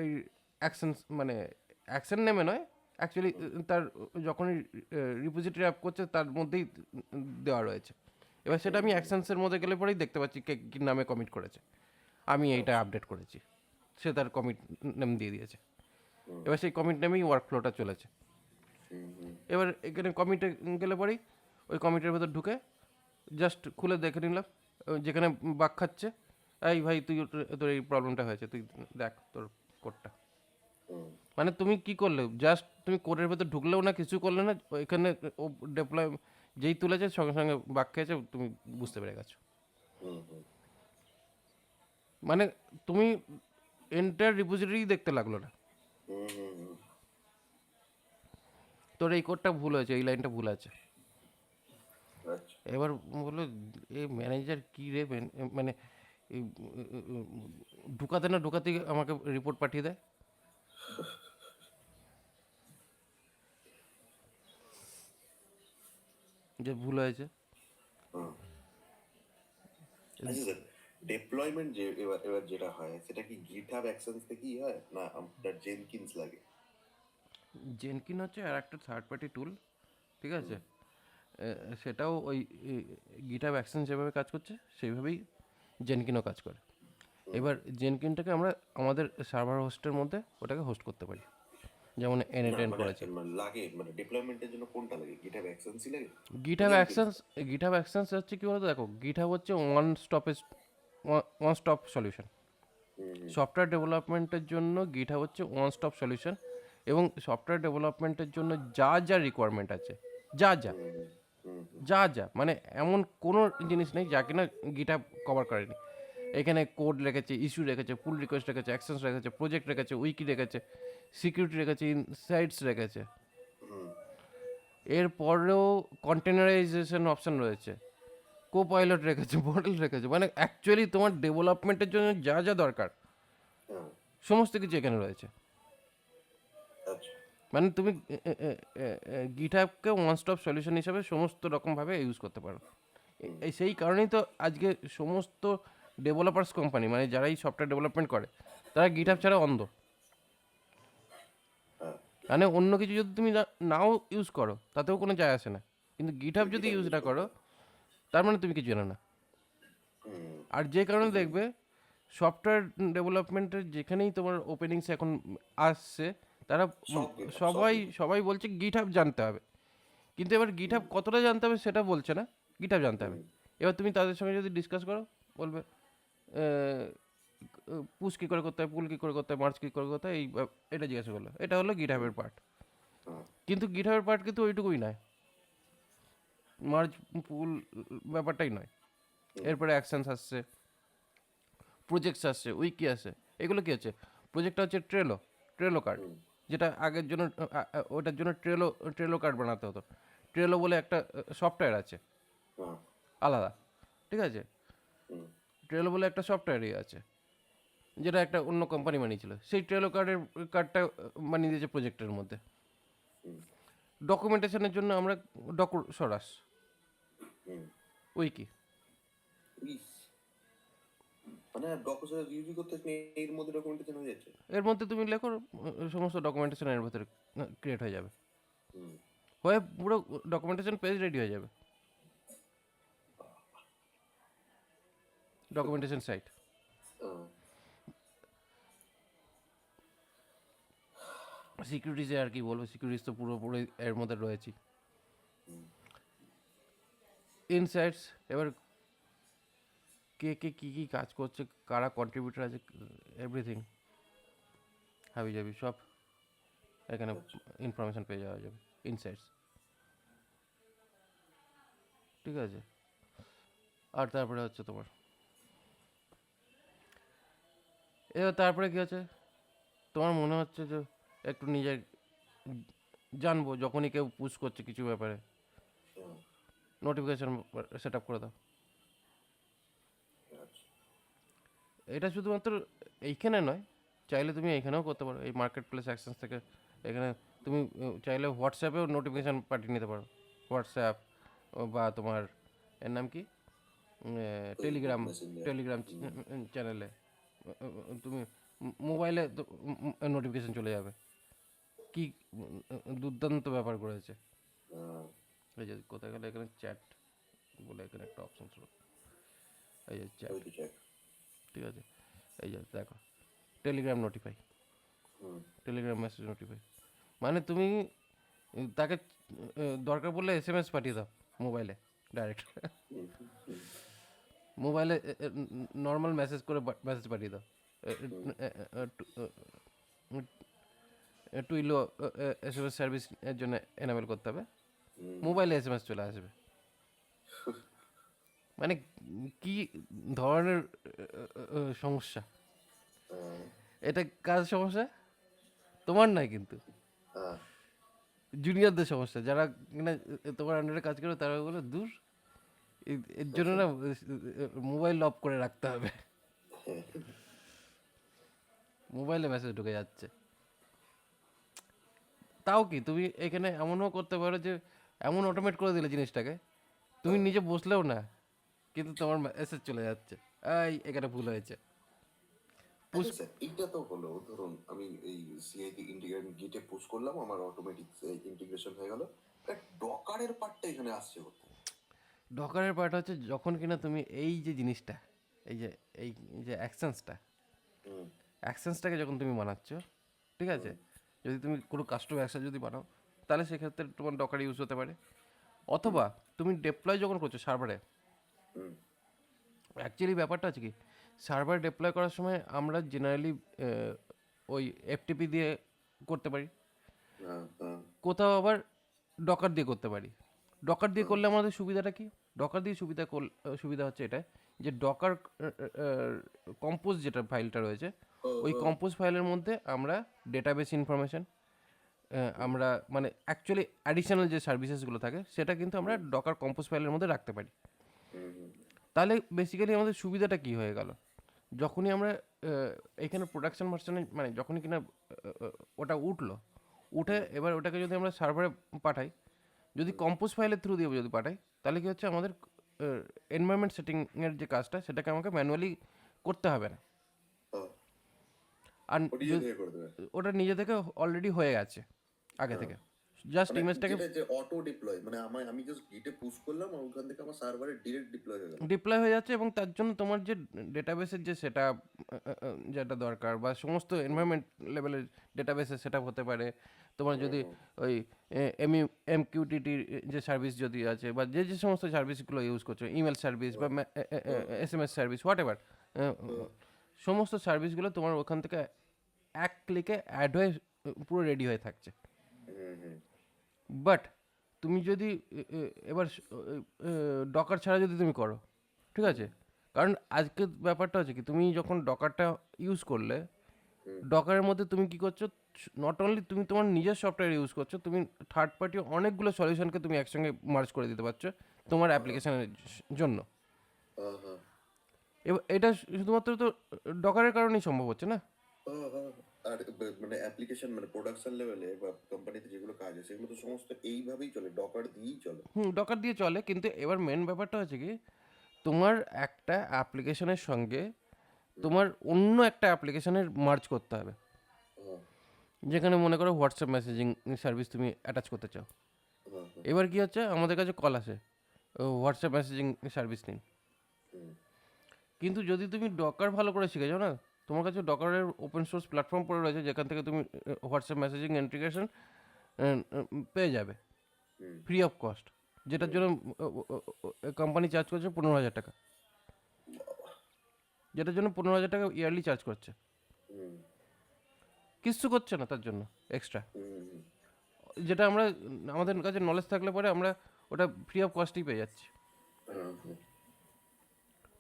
এই অ্যাকশন, মানে অ্যাকশন নেমে নয়, অ্যাকচুয়ালি তার যখনই রিপোজিটরি আপ করছে তার মধ্যেই দেওয়া রয়েছে। এবার সেটা আমি অ্যাকশনসের মধ্যে গেলে পরেই দেখতে পাচ্ছি কে কী নামে কমিট করেছে, আমি এইটা আপডেট করেছি, সে তার কমিট নেম দিয়ে দিয়েছে। এবার সেই কমিট নেমেই ওয়ার্ক ফ্লোটা চলেছে। এবার এখানে কমিটে গেলে পরেই ওই কমিটের ভেতর ঢুকে জাস্ট খুলে দেখে নিলাম, যেখানে বাগ খাচ্ছে, এই ভাই তুই তোর এই প্রবলেমটা হয়েছে, তুই দেখ তোর কোডটা। মানে তুমি কি করলে, জাস্ট তুমি কোডের ভেতর ঢুকলেও না, কিছু করলে না, এখানে ও ডেপ্লয় যেই তুলেছে সঙ্গে সঙ্গে বাগ খেয়েছে, তুমি বুঝতে পেরে গেছো। মানে তুমি এন্টার রিপোজিটরি দেখতে লাগলো না, তোর এই কোডটা ভুল হয়েছে, এই লাইনটা ভুল আছে। আচ্ছা। এবার বললো এই ম্যানেজার কী রে, মানে এই ঢুকাতে না ঢুকাতে আমাকে রিপোর্ট পাঠিয়ে দেয় যে ভুল হয়েছে। আচ্ছা স্যার, ডেপ্লয়মেন্ট যে এবার এবার যেটা হয় সেটা কি গিটহাব অ্যাকশনস থেকেই হয় না আপনার জেনকিন্স লাগে? জেনকিন হচ্ছে আর একটা থার্ড পার্টি টুল, ঠিক আছে। সেটাও ওই গিটহাব অ্যাকশন যেভাবে কাজ করছে সেইভাবেই জেনকিনও কাজ করে। এবার জেনকিনটাকে আমরা আমাদের সার্ভার হোস্টের মধ্যে ওটাকে হোস্ট করতে পারি, যেমন না N8N মানে করেছে। লাগে মানে ডেপ্লয়মেন্টের জন্য কোনটা লাগে? গিটহাব অ্যাকশনসই লাগে? GitHub Jenkins? Actions, GitHub actions হচ্ছে কি বলতো, দেখো গিটহাব হচ্ছে ওয়ান স্টপ সলিউশন। সফটওয়্যার ডেভেলপমেন্টের জন্য গিটহাব হচ্ছে ওয়ান স্টপ সলিউশন, এবং সফটওয়্যার ডেভেলপমেন্টের জন্য যা যা রিকোয়ারমেন্ট আছে, যা যা যা যা মানে এমন কোনো জিনিস নেই যা কিনা গিটহাব কভার করেনি। এখানে কোড রেখেছে, ইস্যু রেখেছে, পুল রিকোয়েস্ট রেখেছে, অ্যাকশনস রেখেছে, প্রজেক্ট রেখেছে, উইকি রেখেছে, সিকিউরিটি রেখেছে, ইনসাইটস রেখেছে। এরপরেও কন্টেনারাইজেশন অপশন রয়েছে, কো পাইলট রেখেছে, মডেল রেখেছে, মানে অ্যাকচুয়ালি তোমার ডেভেলপমেন্টের জন্য যা যা দরকার হ্যাঁ, সমস্ত কিছু এখানে রয়েছে। আচ্ছা। মানে তুমি গিটহাবকে ওয়ান স্টপ সলিউশন হিসাবে সমস্ত রকমভাবে ইউজ করতে পারো। এই সেই কারণেই তো আজকে সমস্ত ডেভেলপার্স কোম্পানি, মানে যারা এই সফটওয়্যার ডেভেলপমেন্ট করে, তারা গিটহাব ছাড়া অন্ধ। হ্যাঁ, মানে অন্য কিছু যদি তুমি নাও ইউজ করো তাতেও কোনো যায় আসে না, কিন্তু গিটহাব যদি GitHub ইউজ use না করতে করো হবে। তার মানে তুমি কিছু জানো না। আর যে কারণে দেখবে সফটওয়্যার ডেভেলপমেন্টের যেখানেই তোমার ওপেনিংস এখন আসছে, তারা সব GitHub, সব সবাই GitHub। সবাই বলছে গিটহাব জানতে হবে, কিন্তু এবার গিটহাব কতটা জানতে হবে সেটা বলছে না, গিটহাব জানতে হবে। এবার তুমি তাদের সঙ্গে যদি ডিসকাস করো, বলবে পুশ কী করে করতে হয়, পুল কী করে করতে হয়, মার্চ কী করে করতে হয়, এটা জিজ্ঞাসা করলো, এটা হলো গিটহাবের পার্ট। হ্যাঁ, কিন্তু গিটহাবের পার্ট কিন্তু ওইটুকুই নয়, মার্জ পুল ব্যাপারটাই নয়। এরপরে অ্যাকশনস আসছে, প্রজেক্টস আসছে, উইকি আসছে। এগুলো কি হচ্ছে? প্রজেক্টটা হচ্ছে ট্রেলো কার্ড, যেটা আগের জন্য ওটার জন্য ট্রেলো কার্ড বানাতে হতো। ট্রেলো বলে একটা সফটওয়্যার আছে হ্যাঁ, আলাদা, ঠিক আছে? ট্রেলো বলে একটা সফটওয়্যারই আছে, যেটা একটা অন্য কোম্পানি বানিয়েছিল। সেই ট্রেলো কার্ডটা বানিয়ে দিয়েছে প্রজেক্টের মধ্যে। ডকুমেন্টেশনের জন্য আমরা সরাস, উইকি। ইস, মানে ডকুমেন্ট রিভিউ করতে এর মধ্যে ডকুমেন্টেশন হয়ে যাচ্ছে। এর মধ্যে তুমি লেখো, সমস্ত ডকুমেন্টেশন এর ভেতরে ক্রিয়েট হয়ে যাবে, হয়ে পুরো ডকুমেন্টেশন পেজ রেডি হয়ে যাবে, ডকুমেন্টেশন সাইট। সিকিউরিটিসে আর কি বলবো, সিকিউরিটিস তো পুরোপুরি এর মধ্যে রয়েছে। ইনসাইটস, এবার কে কে কী কী কাজ করছে, কারা কন্ট্রিবিউটার আছে, এভরিথিং হাবি যাবি সব এখানে ইনফরমেশন পেয়ে যাওয়া যাবে, ইনসাইটস, ঠিক আছে? আর তারপরে হচ্ছে তোমার, এবার তারপরে কী আছে, তোমার মনে হচ্ছে যে একটু নিজের জানবো, যখনই কেউ পুশ করছে কিছু ব্যাপারে, নোটিফিকেশন সেট আপ করে দাও। এটা শুধুমাত্র এইখানে নয়, চাইলে তুমি এইখানেও করতে পারো, এই মার্কেট প্লেস অ্যাকশনস থেকে। এখানে তুমি চাইলে হোয়াটসঅ্যাপেও নোটিফিকেশান পাঠিয়ে নিতে পারো, হোয়াটসঅ্যাপ বা তোমার এর নাম কি, টেলিগ্রাম, মেসেঞ্জার। টেলিগ্রাম চ্যানেলে তুমি মোবাইলে নোটিফিকেশান চলে যাবে। কি দুর্দান্ত ব্যাপার করেছে। এই যে কোথায় গেলে, এখানে চ্যাট বলে এখানে একটা অপশন ছিল, এই যে চ্যাট, ঠিক আছে? এই যে দেখো, Telegram notify, Telegram message notify, মানে তুমি তাকে দরকার পড়লে SMS পাঠিয়ে দাও মোবাইলে ডাইরেক্ট, মোবাইলে নর্মাল মেসেজ করে মেসেজ পাঠিয়ে দাও, টুইলো SMS সার্ভিস এর জন্য এনাবেল করতে হবে, মোবাইলে SMS চলে আসবে। মানে কি ধরনের সমস্যা! এটা কার সমস্যা? তোমার নয় কিন্তু, জুনিয়রদের সমস্যা, যারা কিনা তোমার আন্ডারে কাজ করে, তারা বলে দূর, এর জন্য না মোবাইল অফ করে রাখতে হবে, মোবাইলে মেসেজ ঢুকে যাচ্ছে। তাও কি তুমি এখানে এমনও করতে পারো যে এমন অটোমেট করে দিলে জিনিসটাকে, তুমি নিজে বসলেও না, কিন্তু তোমার মেসেজ চলে যাচ্ছে, এই এখানে ভুল হয়েছে। আচ্ছা স্যার, এইটা তো হলো, ধরুন আমি এই সিআইডি ইন্টিগ্রেশন গিটে পুশ করলাম, আমার অটোমেটিক ইন্টিগ্রেশন হয়ে গেল। ডকারের পার্টটা এখানে আসছে কোথায়? ডকারের পার্ট হচ্ছে যখন কিনা তুমি এই যে জিনিসটা, এই যে এই যে অ্যাকশনসটা, হুম অ্যাকশনসটাকে যখন তুমি বানাচ্ছ, ঠিক আছে, যদি তুমি কোনো কাস্টম অ্যাকশন যদি বানাও, তাহলে সেক্ষেত্রে তোমার ডকার ইউজ হতে পারে। অথবা তুমি ডেপ্লয় যখন করছো সার্ভারে, হুম অ্যাকচুয়ালি ব্যাপারটা আছে কি, সার্ভার ডেপ্লয় করার সময় আমরা জেনারেলি ওই এফটিপি দিয়ে করতে পারি, হ্যাঁ হ্যাঁ কোথাও আবার ডকার দিয়ে করতে পারি। ডকার দিয়ে করলে আমাদের সুবিধাটা কি, ডকার দিয়ে সুবিধা হচ্ছে এটা যে ডকার কম্পোজ যেটা ফাইলটা রয়েছে, ওই কম্পোজ ফাইলের মধ্যে আমরা ডেটাবেস ইনফরমেশন, আমরা মানে অ্যাকচুয়ালি অ্যাডিশনাল যে সার্ভিসেসগুলো থাকে সেটা কিন্তু আমরা ডকার কম্পোজ ফাইলের মধ্যে রাখতে পারি। হুম হুম তাহলে বেসিক্যালি আমাদের সুবিধাটা কি হয়ে গেল, যখনই আমরা এখানে প্রোডাকশন ভার্সনে মানে যখনই কিনা ওটা উঠলো, উঠে এবার ওটাকে যদি আমরা সার্ভারে পাঠাই, যদি কম্পোজ ফাইলের থ্রু দিয়ে যদি পাঠাই, তাহলে কি হচ্ছে আমাদের এনভায়রনমেন্ট সেটিংয়ের যে কাজটা সেটাকে আমাকে ম্যানুয়ালি করতে হবে না। হ্যাঁ, আর ওটা নিজে থেকে করে দেবে। ওটা নিজে থেকে অলরেডি হয়ে গেছে আগে থেকে, জাস্ট মানে ইমেজটাকে যেটা যে অটো ডিপ্লয়, মানে আমি জাস্ট গিটে পুশ করলাম আর ওখান থেকে আমার সার্ভারে ডিরেক্ট ডিপ্লয় হয়ে গেল। ডিপ্লয় হয়ে যাচ্ছে, এবং তার জন্য তোমার যে ডেটাবেসের যে সেটা যেটা দরকার বা সমস্ত এনভায়রনমেন্ট লেভেলের ডেটাবেসের সেট হতে পারে, তোমার যদি ওই এমকিউটিটির যে সার্ভিস যদি আছে বা যে যে সমস্ত সার্ভিসগুলো ইউজ করছো, ইমেল সার্ভিস বা এসএমএস সার্ভিস হোয়াট এভার, সমস্ত সার্ভিসগুলো তোমার ওখান থেকে এক ক্লিকে অ্যাড হয়ে পুরো রেডি হয়ে থাকছে। হুম হুম বাট তুমি যদি এবার ডকার ছাড়া যদি তুমি করো, ঠিক আছে, কারণ আজকের ব্যাপারটা হচ্ছে কি, তুমি যখন ডকারটা ইউজ করলে, ডকারের মধ্যে তুমি কি করছো, নট অনলি তুমি তোমার নিজের সফটওয়্যার ইউজ করছো, তুমি থার্ড পার্টি অনেকগুলো সলিউশনকে তুমি একসঙ্গে মার্জ করে দিতে পারছো তোমার অ্যাপ্লিকেশনের জন্য। হ্যাঁ হ্যাঁ এবার এটা শুধুমাত্র তো ডকারের কারণেই সম্ভব হচ্ছে না। হ্যাঁ হ্যাঁ। আর মানে অ্যাপ্লিকেশন মানে প্রোডাকশন লেভেলে বা কোম্পানিতে যেগুলো কাজ আছে সেগুলো তো সমস্ত এইভাবেই চলে, ডকার দিয়েই চলে। ডকার দিয়ে চলে, কিন্তু এবার মেন ব্যাপারটা হচ্ছে কি, তোমার একটা অ্যাপ্লিকেশনের সঙ্গে তোমার অন্য একটা অ্যাপ্লিকেশনের মার্জ করতে হবে। হ্যাঁ যেখানে মনে করো হোয়াটসঅ্যাপ মেসেজিং সার্ভিস তুমি অ্যাটাচ করতে চাও, হ্যাঁ হ্যাঁ এবার কি হচ্ছে, আমাদের কাছে কল আসে হোয়াটসঅ্যাপ মেসেজিং সার্ভিস নিন, হুম কিন্তু যদি তুমি ডকার ভালো করে শিখে যাও না, তোমার কাছে ডকারের ওপেন সোর্স প্ল্যাটফর্ম পড়ে রয়েছে যেখান থেকে তুমি হোয়াটসঅ্যাপ মেসেজিং ইন্টিগ্রেশন পেয়ে যাবে হুম ফ্রি অফ কস্ট, যেটার জন্য কোম্পানি চার্জ করছে 15,000 টাকা, যেটার জন্য 15,000 টাকা ইয়ারলি চার্জ করছে, হুম কিচ্ছু করছে না তার জন্য এক্সট্রা, হুম যেটা আমরা আমাদের কাছে নলেজ থাকলে পরে আমরা ওটা ফ্রি অফ কস্টেই পেয়ে যাচ্ছি। হ্যাঁ হ্যাঁ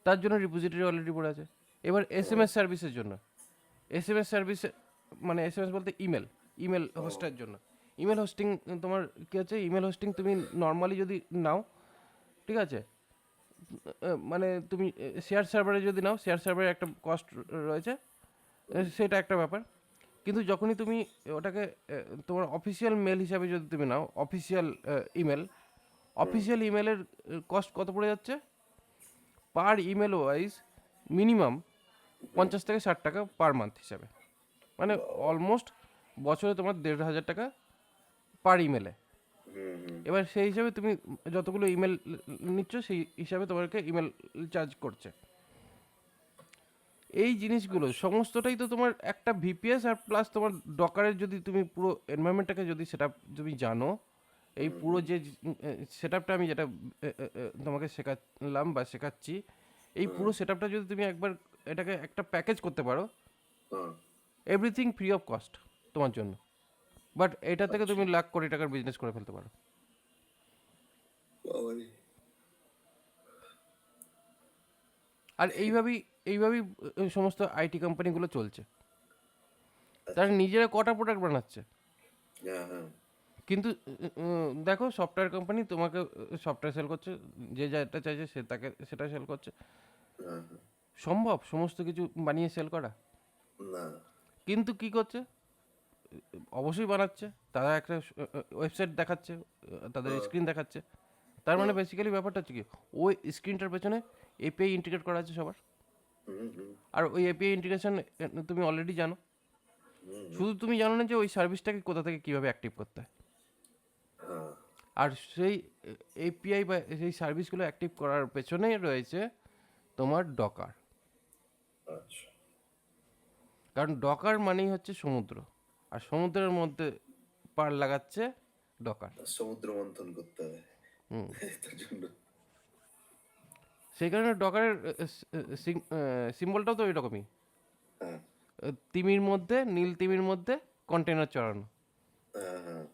তার জন্য রিপোজিটরি অলরেডি পড়ে আছে। এবার এসএমএস সার্ভিসের জন্য, এসএমএস সার্ভিস মানে এসএমএস বলতে ইমেল হোস্টের জন্য, ইমেল হোস্টিং তোমার কী হচ্ছে, ইমেল হোস্টিং তুমি নর্মালি যদি নাও, ঠিক আছে, মানে তুমি শেয়ার সার্ভারে যদি নাও, শেয়ার সার্ভারে একটা কস্ট রয়েছে, সেটা একটা ব্যাপার। কিন্তু যখনই তুমি ওটাকে তোমার অফিসিয়াল মেল হিসাবে যদি তুমি নাও, অফিসিয়াল ইমেলের কস্ট কত পড়ে যাচ্ছে পার ইমেল ওয়াইজ, মিনিমাম 50 থেকে 60 টাকা পার মান্থ হিসাবে, মানে অলমোস্ট বছরে তোমার 1,500 টাকা পার ইমেলে। হুম হুম এবার সেই হিসাবে তুমি যতগুলো ইমেল নিচ্ছ সেই হিসাবে তোমাকে ইমেল চার্জ করছে। এই জিনিসগুলো সমস্তটাই তো তোমার একটা ভিপিএস আর প্লাস তোমার ডকারের, যদি তুমি পুরো এনভায়রনমেন্টটাকে যদি সেটা তুমি জানো, এই পুরো যে সেটআপটা আমি যেটা তোমাকে শেখালাম বা শেখাচ্ছি, এই পুরো সেটআপটা যদি তুমি একবার এটাকে একটা প্যাকেজ করতে পারো, হ্যাঁ এভরিথিং ফ্রি অফ কস্ট তোমার জন্য, বাট এটা থেকে তুমি লাখ কোটি টাকার বিজনেস করে ফেলতে পারো। বাবারে। আর এইভাবেই সমস্ত আইটি কোম্পানিগুলো চলছে, তারা নিজেরা কটা প্রোডাক্ট বানাচ্ছে, হ্যাঁ হ্যাঁ কিন্তু দেখো সফটওয়্যার কোম্পানি তোমাকে সফটওয়্যার সেল করছে, যে যেটা চাইছে সে তাকে সেটা সেল করছে। হ্যাঁ হ্যাঁ সম্ভব সমস্ত কিছু বানিয়ে সেল করা? না কিন্তু কি করছে, অবশ্যই বানাচ্ছে, তারা একটা ওয়েবসাইট দেখাচ্ছে, তাদের স্ক্রিন দেখাচ্ছে, তার মানে বেসিক্যালি ব্যাপারটা হচ্ছে কি, ওই স্ক্রিনটার পেছনে এপিআই ইন্টিগ্রেট করা আছে সবার, হুম হুম আর ওই এপিআই ইন্টিগ্রেশন তুমি অলরেডি জানো, হুম শুধু তুমি জানো না যে ওই সার্ভিসটাকে কোথা থেকে কীভাবে অ্যাক্টিভ করতে হয়। হ্যাঁ আর সেই এপিআই বা সেই সার্ভিসগুলো অ্যাক্টিভ করার পেছনেই রয়েছে তোমার ডকার। আচ্ছা, কারণ ডকার মানেই হচ্ছে সমুদ্র, আর সমুদ্রের মধ্যে পার লাগাচ্ছে ডকার। সমুদ্র মন্থন করতে হবে হুম, তার জন্য। সেই কারণে ডকারের সিম্বলটাও তো এরকমই, হ্যাঁ, তিমির মধ্যে, নীল তিমির মধ্যে কন্টেনার চড়ানো। হ্যাঁ, হ্যাঁ।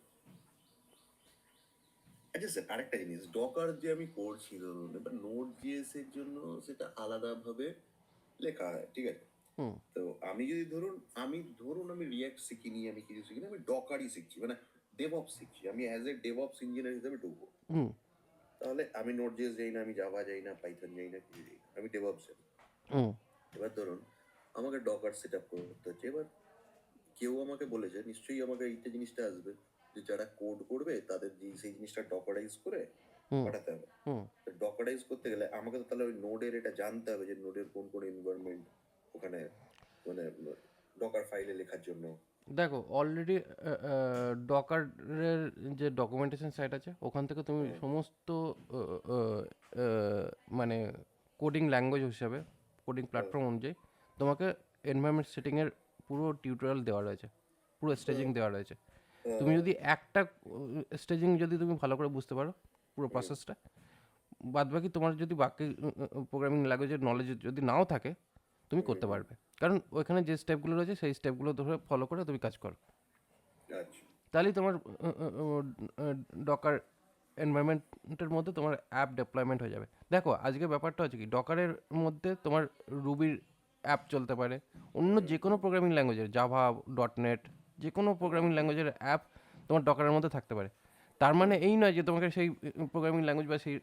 আচ্ছা স্যার, আরেকটা জিনিস, ডকার যে আমি করছি ধরুন, এবার নোট জিএস এর জন্য সেটা আলাদা ভাবে লেখা হয়, ঠিক আছে? হুম তো আমি যদি ধরুন আমি রিয়াক্ট শিখিনি, আমি কিছু শিখিনি, আমি ডকারই শিখছি, মানে ডেভঅপস শিখছি, আমি অ্যাজ এ ডেভঅপস ইঞ্জিনিয়ার হিসেবে ঢুকবো, হুম তাহলে আমি নোট জেস যাই না, আমি জাভা যাই না, পাইথন যাই না, কিছু যাই না, আমি ডেভঅপস যাই। হুম এবার ধরুন আমাকে ডকার সেট আপ করতে হচ্ছে। এবার কেউ আমাকে বলেছে, নিশ্চয়ই আমাকে এইটা জিনিসটা আসবে, যে যারা কোড করবে তাদের সেই জিনিসটা ডকারাইজ করে হুম পাঠাতে হবে। হুম ডকারাইজ করতে গেলে আমাকে তো তাহলে ওই নোডের এটা জানতে হবে, যে নোডের কোন কোন এনভায়রনমেন্ট ওখানে, মানে ডকার ফাইলে লেখার জন্য। দেখো, অলরেডি ডকারের যে ডকুমেন্টেশন সাইট আছে, ওখান থেকে তুমি সমস্ত মানে কোডিং ল্যাঙ্গুয়েজ হিসাবে, কোডিং প্ল্যাটফর্ম অনুযায়ী তোমাকে এনভায়রনমেন্ট সেটিংয়ের পুরো টিউটোরিয়াল দেওয়া রয়েছে, পুরো স্টেজিং দেওয়া রয়েছে। তুমি যদি একটা স্টেজিং যদি তুমি ভালো করে বুঝতে পারো পুরো প্রসেসটা, বাদ বাকি তোমার যদি বাকি প্রোগ্রামিং ল্যাঙ্গুয়েজের নলেজ যদি নাও থাকে, তুমি করতে পারবে। কারণ ওইখানে যে স্টেপগুলো রয়েছে সেই স্টেপগুলো ধরে ফলো করে তুমি কাজ করো, আচ্ছা। তাহলেই তোমার ডকার এনভায়রনমেন্টের মধ্যে তোমার অ্যাপ ডেপ্লয়মেন্ট হয়ে যাবে। দেখো, আজকে ব্যাপারটা হচ্ছে কি, ডকারের মধ্যে তোমার রুবির অ্যাপ চলতে পারে, অন্য যে কোনো প্রোগ্রামিং ল্যাঙ্গুয়েজের, জাভা, ডটনেট, যে কোনো প্রোগ্রামিং ল্যাঙ্গুয়েজের অ্যাপ তোমার ডকারের মধ্যে থাকতে পারে। তার মানে এই নয় যে তোমাকে সেই প্রোগ্রামিং ল্যাঙ্গুয়েজ বা সেই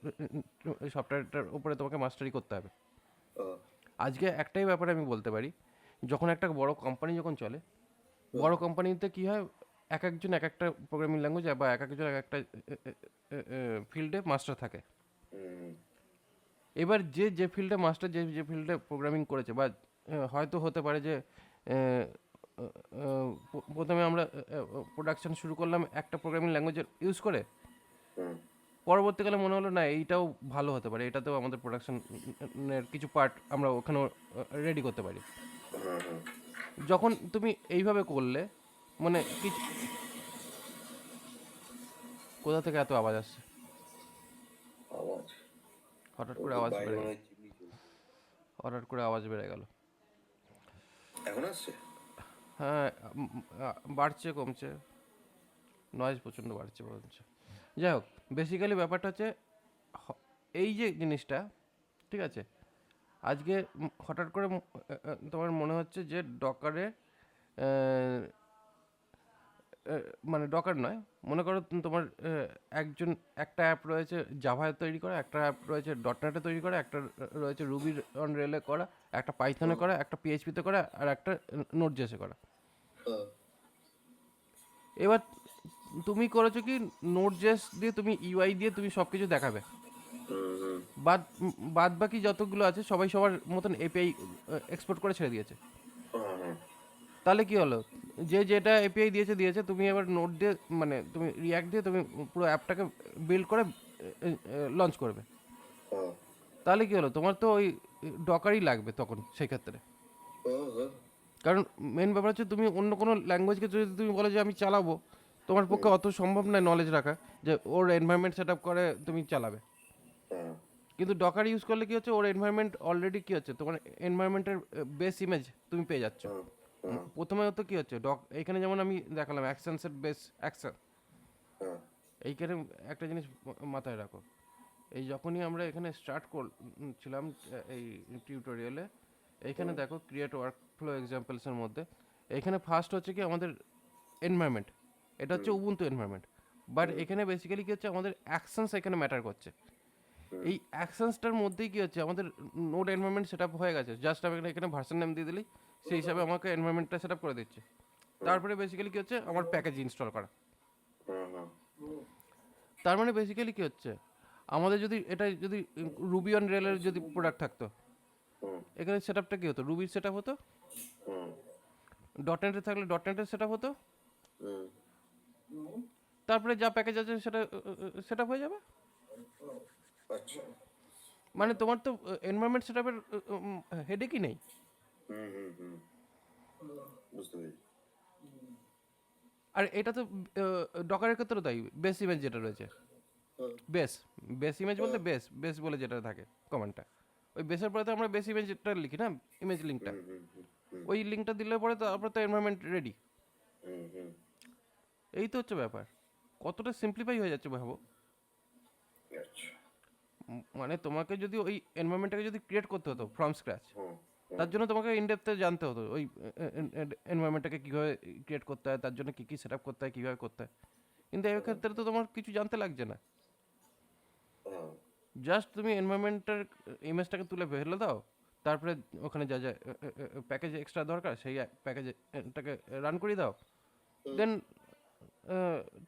সফটওয়্যারটার উপরে তোমাকে মাস্টারি করতে হবে। আহ, আজকে একটাই ব্যাপারে আমি বলতে পারি, যখন একটা বড় কোম্পানি যখন চলে, বড় কোম্পানিতে কি হয়, এক একজন এক একটা প্রোগ্রামিং ল্যাঙ্গুয়েজ বা এক একজন এক একটা ফিল্ডে মাস্টার থাকে। হুম, এবার যে যে ফিল্ডে মাস্টার, যে যে ফিল্ডে প্রোগ্রামিং করেছে, বা হয়তো হতে পারে যে প্রথমে আমরা প্রোডাকশন শুরু করলাম একটা প্রোগ্রামিং ল্যাঙ্গুয়েজের ইউজ করে, হুম, পরবর্তীকালে মনে হলো না এইটাও ভালো হতে পারে, এটাতেও আমাদের প্রোডাকশনের কিছু পার্ট আমরা ওখানেও রেডি করতে পারি। হ্যাঁ, হ্যাঁ। যখন তুমি এইভাবে করলে, মানে কিছু, কোথা থেকে এত আওয়াজ আসছে? আওয়াজ হঠাৎ ও করে তো আওয়াজ বাইরে বেড়ে মনে গেল, হয় চিমনি চলছে। হঠাৎ করে আওয়াজ বেড়ে গেল। এখন আসছে? হ্যাঁ, বাড়ছে কমছে, নয়েজ প্রচণ্ড বাড়ছে বলছে। যাই হোক, বেসিক্যালি ব্যাপারটা হচ্ছে এই যে জিনিসটা, ঠিক আছে, আজকে হঠাৎ করে তোমার মনে হচ্ছে যে ডকারে, মানে ডকার নয়, মনে করো তোমার একজন, একটা অ্যাপ রয়েছে জাভায় তৈরি করা, একটা অ্যাপ রয়েছে ডটনেটে তৈরি করা, একটা রয়েছে রুবির অন রেলে করা, একটা পাইথনে করা, একটা পিএইচপিতে করা, আর একটা নোট জেসে করা। হ্যাঁ, এবার তুমি করেছো কি, নোট জেস দিয়ে তুমি ইউআই দিয়ে তুমি সব কিছু দেখাবে, হুম, হুম, বাদ বাকি যতগুলো আছে সবাই সবার মতন এপিআই এক্সপোর্ট করে ছেড়ে দিয়েছে। হ্যাঁ, হ্যাঁ, তাহলে কি হলো, যে যেটা এপিআই দিয়েছে দিয়েছে, তুমি এবার নোট দিয়ে, মানে তুমি রিয়াক্ট দিয়ে তুমি পুরো অ্যাপটাকে বিল্ড করে লঞ্চ করবে। হ্যাঁ, তাহলে কি হলো, তোমার তো ওই ডকারই লাগবে তখন সেই ক্ষেত্রে। হ্যাঁ, হ্যাঁ, কারণ মেন ব্যাপার হচ্ছে, তুমি অন্য কোনো ল্যাঙ্গুয়েজকে যদি তুমি বলো যে আমি চালাবো, তোমার পক্ষে অত সম্ভব নয় নলেজ রাখা যে ওর এনভায়রনমেন্ট সেট আপ করে তুমি চালাবে। হ্যাঁ, কিন্তু ডকার ইউজ করলে কি হচ্ছে, ওর এনভায়রনমেন্ট অলরেডি কি হচ্ছে, তোমার এনভায়রনমেন্টের বেস ইমেজ তুমি পেয়ে যাচ্ছ। হ্যাঁ, হ্যাঁ, প্রথমে তো কি হচ্ছে, এখানে যেমন আমি দেখালাম অ্যাকশন সেট বেস অ্যাকশন, হ্যাঁ, এইখানে একটা জিনিস মাথায় রাখো, এই যখনই আমরা এখানে স্টার্ট করছিলাম এই টিউটোরিয়ালে, এইখানে দেখো ক্রিয়েট ওয়ার্ক ফ্লো এক্সাম্পলসের মধ্যে এইখানে ফার্স্ট হচ্ছে কি আমাদের এনভায়রনমেন্ট, এটা হচ্ছে উবুন্টু এনভায়রনমেন্ট। বাট এখানে বেসিক্যালি কি হচ্ছে, আমাদের অ্যাকশনস এখানে ম্যাটার করছে। এই অ্যাকশনসটার মধ্যেই কি হচ্ছে, আমাদের নোড এনভায়রনমেন্ট সেট আপ হয়ে গেছে, জাস্ট আমি এখানে ভার্সন নেম দিয়ে দিলি, সেই হিসাবে আমাকে এনভায়রনমেন্টটা সেট আপ করে দিচ্ছে। তারপরে বেসিক্যালি কি হচ্ছে, আমার প্যাকেজ ইনস্টল করা। হ্যাঁ, হ্যাঁ, তার মানে বেসিক্যালি কি হচ্ছে, আমাদের যদি এটা যদি রুবি অন রেলের যদি প্রোডাক্ট থাকতো, হুম, এখানে সেট আপটা কী হতো, রুবির সেট আপ হতো, হুম, ডটনেটে থাকলে ডটনেটের সেট আপ হতো, হুম, তারপরে যা প্যাকেজ আছে সেটা সেট আপ হয়ে যাবে। আচ্ছা, মানে তোমার তো এনভায়রনমেন্ট সেট আপের হেডেকই নেই। বুঝতে পেরেছি। আর এটা তো ডকারের ক্ষেত্রেও তাই, বেস ইমেজ যেটা রয়েছে, বেস বেস ইমেজ বলতে বেস বেস বলে যেটা থাকে কমান্ডটা, ওই বেসের পরে তো আমরা বেস ইমেজটা লিখি না, ইমেজ লিঙ্কটা, ওই লিঙ্কটা দিলে পরে তো আপনার তো এনভায়রনমেন্ট রেডি। এই তো হচ্ছে ব্যাপার, কতটা সিম্পলিফাই হয়ে যাচ্ছে ভাবো। আচ্ছা। মানে তোমাকে যদি ওই এনভায়রনমেন্টটাকে যদি ক্রিয়েট করতে হতো ফ্রম স্ক্র্যাচ, হুম। তার জন্য তোমাকে ইনডেপথে জানতে হতো ওই এনভায়রনমেন্টটাকে কীভাবে ক্রিয়েট করতে হয়, তার জন্য কী কী সেট আপ করতে হয়, কীভাবে করতে হয়। কিন্তু এই ক্ষেত্রে তো তোমার কিছু জানতে লাগছে না, হ্যাঁ। জাস্ট তুমি এনভায়রনমেন্টের ইমেজটাকে তুলে ফেলে দাও, তারপরে ওখানে যা যা প্যাকেজ এক্সট্রা দরকার সেই প্যাকেজটাকে রান করিয়ে দাও, দেন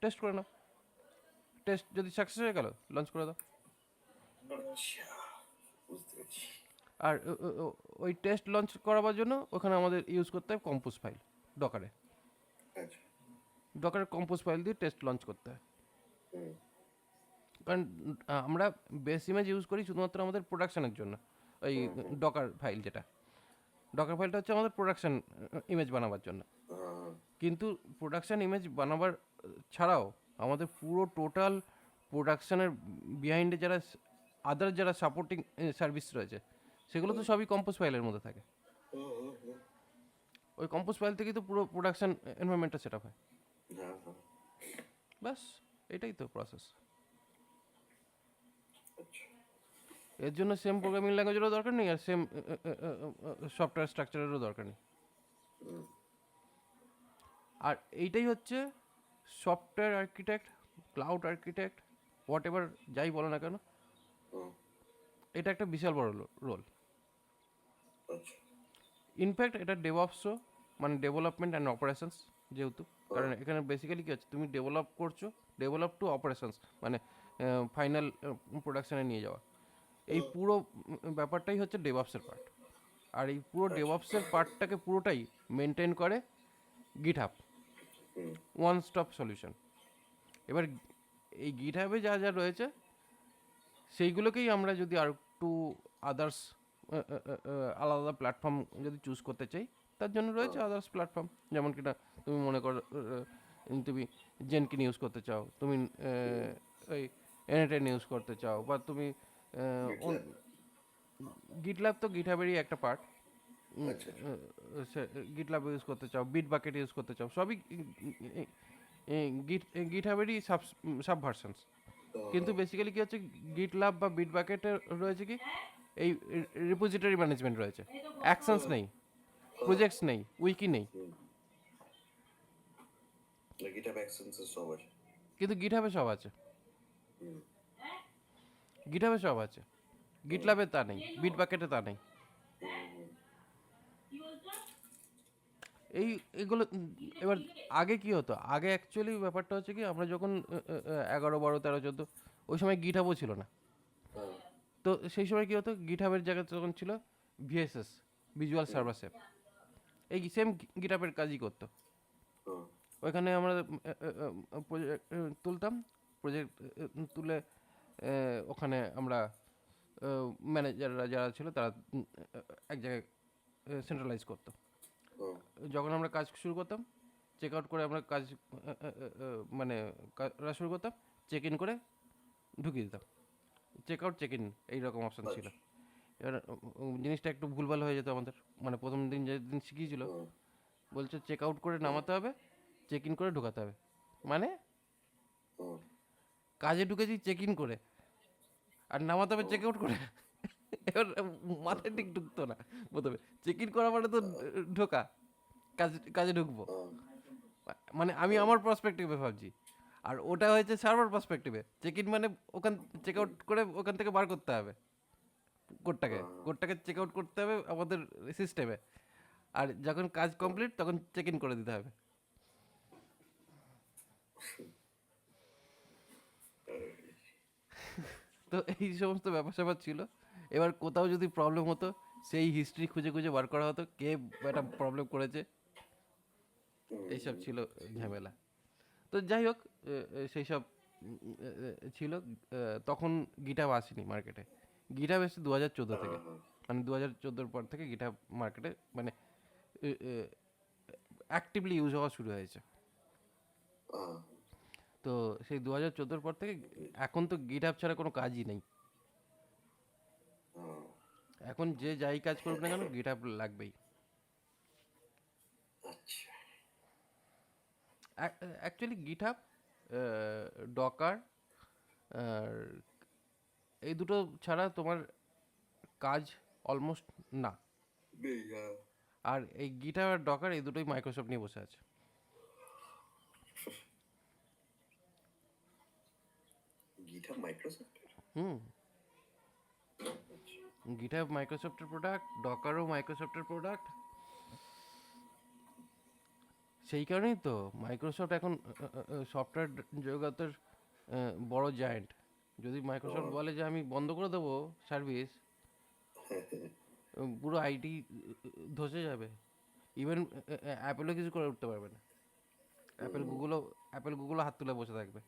টেস্ট করে নাও, টেস্ট যদি সাকসেস হয়ে গেল লঞ্চ করে দাও। আচ্ছা, বুঝতে পেরেছি। আর ওই টেস্ট লঞ্চ করাবার জন্য ওখানে আমাদের ইউজ করতে হয় কম্পোজ ফাইল, ডকারে আচ্ছা। ডকারের কম্পোজ ফাইল দিয়ে টেস্ট লঞ্চ করতে হয়। হুম। কারণ আমরা বেস ইমেজ ইউজ করি শুধুমাত্র আমাদের প্রোডাকশনের জন্য, ওই ডকার ফাইল যেটা, ডকার ফাইলটা হচ্ছে আমাদের প্রোডাকশন ইমেজ বানাবার জন্য। কিন্তু প্রোডাকশন ইমেজ বানাবার ছাড়াও আমাদের পুরো টোটাল প্রোডাকশনের বিহাইন্ডে যারা আদার যারা সাপোর্টিং সার্ভিস রয়েছে, সেগুলো তো সবই কম্পোজ ফাইলের মধ্যে থাকে। ওই কম্পোজ ফাইল থেকেই তো পুরো প্রোডাকশন এনভায়রনমেন্টটা সেট আপ হয়। হ্যাঁ, হ্যাঁ। ব্যাস, এটাই তো প্রসেস। আচ্ছা। এর জন্য সেম প্রোগ্রামিং ল্যাঙ্গুয়েজেরও দরকার নেই, আর সেম সফটওয়্যার স্ট্রাকচারেরও দরকার নেই। আর এইটাই হচ্ছে software architect, cloud architect, what ever যাই বলো না কেন, এটা একটা বিশাল বড় রোল। আচ্ছা। ইনফ্যাক্ট এটা ডেভঅপসও, মানে ডেভেলপমেন্ট অ্যান্ড অপারেশনস, যেহেতু কারণ এখানে বেসিক্যালি কী হচ্ছে, তুমি ডেভেলপ করছো, ডেভেলপ টু অপারেশনস মানে ফাইনাল প্রোডাকশানে নিয়ে যাওয়া, এই পুরো ব্যাপারটাই হচ্ছে ডেভঅপসের পার্ট। আর এই পুরো ডেভঅপসের পার্টটাকে পুরোটাই মেনটেন করে গিটহাব, ওয়ান স্টপ সলিউশন। এবার এই গিটহাবে যা যা রয়েছে সেইগুলোকেই আমরা যদি আর একটু আদার্স আলাদা প্ল্যাটফর্ম যদি চুজ করতে চাই, তার জন্য রয়েছে আদার্স প্ল্যাটফর্ম, যেমন কিনা তুমি মনে করো তুমি জেনকিন ইউজ করতে চাও, তুমি ওই এনএটেন ইউজ করতে চাও, বা তুমি গিটল্যাব তো গিটহাবেরই একটা পার্ট, গিটল্যাব ইউজ করতে চাও, বিট বাকেট ইউজ করতে চাও, সবই গিটহাবেরই সাব ভার্সনস। কিন্তু বেসিক্যালি কী হচ্ছে, গিটল্যাব বা বিট বাকেটের রয়েছে কি, এই রিপোজিটরি ম্যানেজমেন্ট রয়েছে, অ্যাকশনস নেই, প্রজেক্টস নেই, উইকি নেই। GitHub Actions সব আছে। কিন্তু গিটহাবে সব আছে, গিটহাবে সব আছে, গিটল্যাবে তা নেই, বিট বাকেটে তা নেই। এইগুলো এবার আগে কি হতো, আগে অ্যাকচুয়ালি ব্যাপারটা হচ্ছে কি, আমরা যখন 11, 12, 13, 14, ওই সময় গিটহাবও ছিল না। তো সেই সময় কী হতো, গিটহাবের জায়গায় তখন ছিল ভিএসএস, ভিজুয়াল সার্ভার সেট, এই সেম গিটহাবের কাজই করতো। ওইখানে আমরা প্রজেক্ট তুলতাম, প্রজেক্ট তুলে ওখানে আমরা ম্যানেজাররা যারা ছিল তারা এক জায়গায় সেন্ট্রালাইজ করতো। যখন আমরা কাজ শুরু করতাম, চেক আউট করে আমরা কাজ মানে কাজটা শুরু করতাম, চেক ইন করে ঢুকিয়ে দিতাম, চেক আউট চেক ইন এইরকম অপশান ছিল। এবার জিনিসটা একটু ভুলভাল হয়ে যেত আমাদের, মানে প্রথম দিন যেদিন শিখিয়েছিল বলছে চেক আউট করে নামাতে হবে, চেক ইন করে ঢোকাতে হবে, মানে কাজে ঢুকেছি চেক ইন করে, আর নামাতে হবে চেক আউট করে। এবার মাথায় ঠিক ঢুকতো না প্রথমে, চেক ইন করা মানে তো ঢোকা, কাজে ঢুকবো, মানে আমি আমার পার্সপেক্টিভে ভাবছি, আর ওটা হয়েছে সার্ভার পার্সপেক্টিভে, চেক ইন মানে ওখান চেক আউট করে ওখান থেকে বার করতে হবে কোডটাকে চেক আউট করতে হবে আমাদের সিস্টেমে, আর যখন কাজ কমপ্লিট তখন চেক ইন করে দিতে হবে। তো এই সমস্ত ব্যাপার স্যাপার ছিল। এবার কোথাও যদি প্রবলেম হতো, সেই হিস্ট্রি খুঁজে খুঁজে বার করা হতো কে একটা প্রবলেম করেছে, এইসব ছিল ঝামেলা। তো যাই হোক, সেই সব ছিল। তখন গিটহাব আসেনি মার্কেটে, গিটহাব এসেছে 2014 থেকে, মানে 2014 পর থেকে গিটহাব মার্কেটে মানে অ্যাক্টিভলি ইউজ হওয়া শুরু হয়েছে। আহ, তো সেই 2014 পর থেকে এখন তো গিটহাব ছাড়া কোনো কাজই নেই। আহ, এখন যে যাই কাজ করুক না কেন গিটহাব লাগবেই। আচ্ছা। অ্যাকচুয়ালি গিটহাব, ডকার, আর এই দুটো ছাড়া তোমার কাজ অলমোস্ট না। নেই, হ্যাঁ। আর এই গিটহাব আর ডকার এই দুটোই মাইক্রোসফট নিয়ে বসে আছে। গিটহাব মাইক্রোসফটের? হুম, গিটহাব মাইক্রোসফটের প্রোডাক্ট, ডকারও মাইক্রোসফটের প্রোডাক্ট। সেই কারণেই তো মাইক্রোসফট এখন সফটওয়্যার জগতের বড় জায়ান্ট। যদি মাইক্রোসফট বলে যে আমি বন্ধ করে দেবো সার্ভিস, পুরো আইটি ধসে যাবে। ইভেন অ্যাপেলও কিছু করে উঠতে পারবে না। অ্যাপেল গুগলও হাত তুলে বসে থাকবে।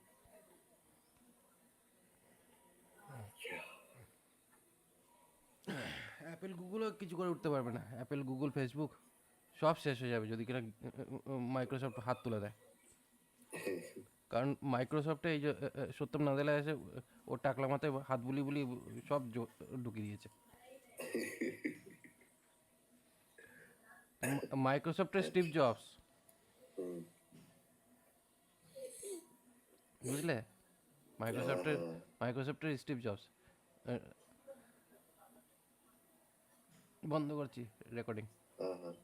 অ্যাপেল গুগলও কিছু করে উঠতে পারবে না। অ্যাপেল, গুগল, ফেসবুক সব শেষ হয়ে যাবে যদি কিনা মাইক্রোসফট হাত তুলে দেয়। কারণ মাইক্রোসফটে এই যে সত্যম নাদেলা এসে ওর টাকলা মাথায় হাত বুলি বুলি সব ঢুকিয়ে দিয়েছে। মাইক্রোসফটের স্টিভ জবস, বুঝলে? মাইক্রোসফটের মাইক্রোসফটের স্টিভ জবস। বন্ধ করছি রেকর্ডিং।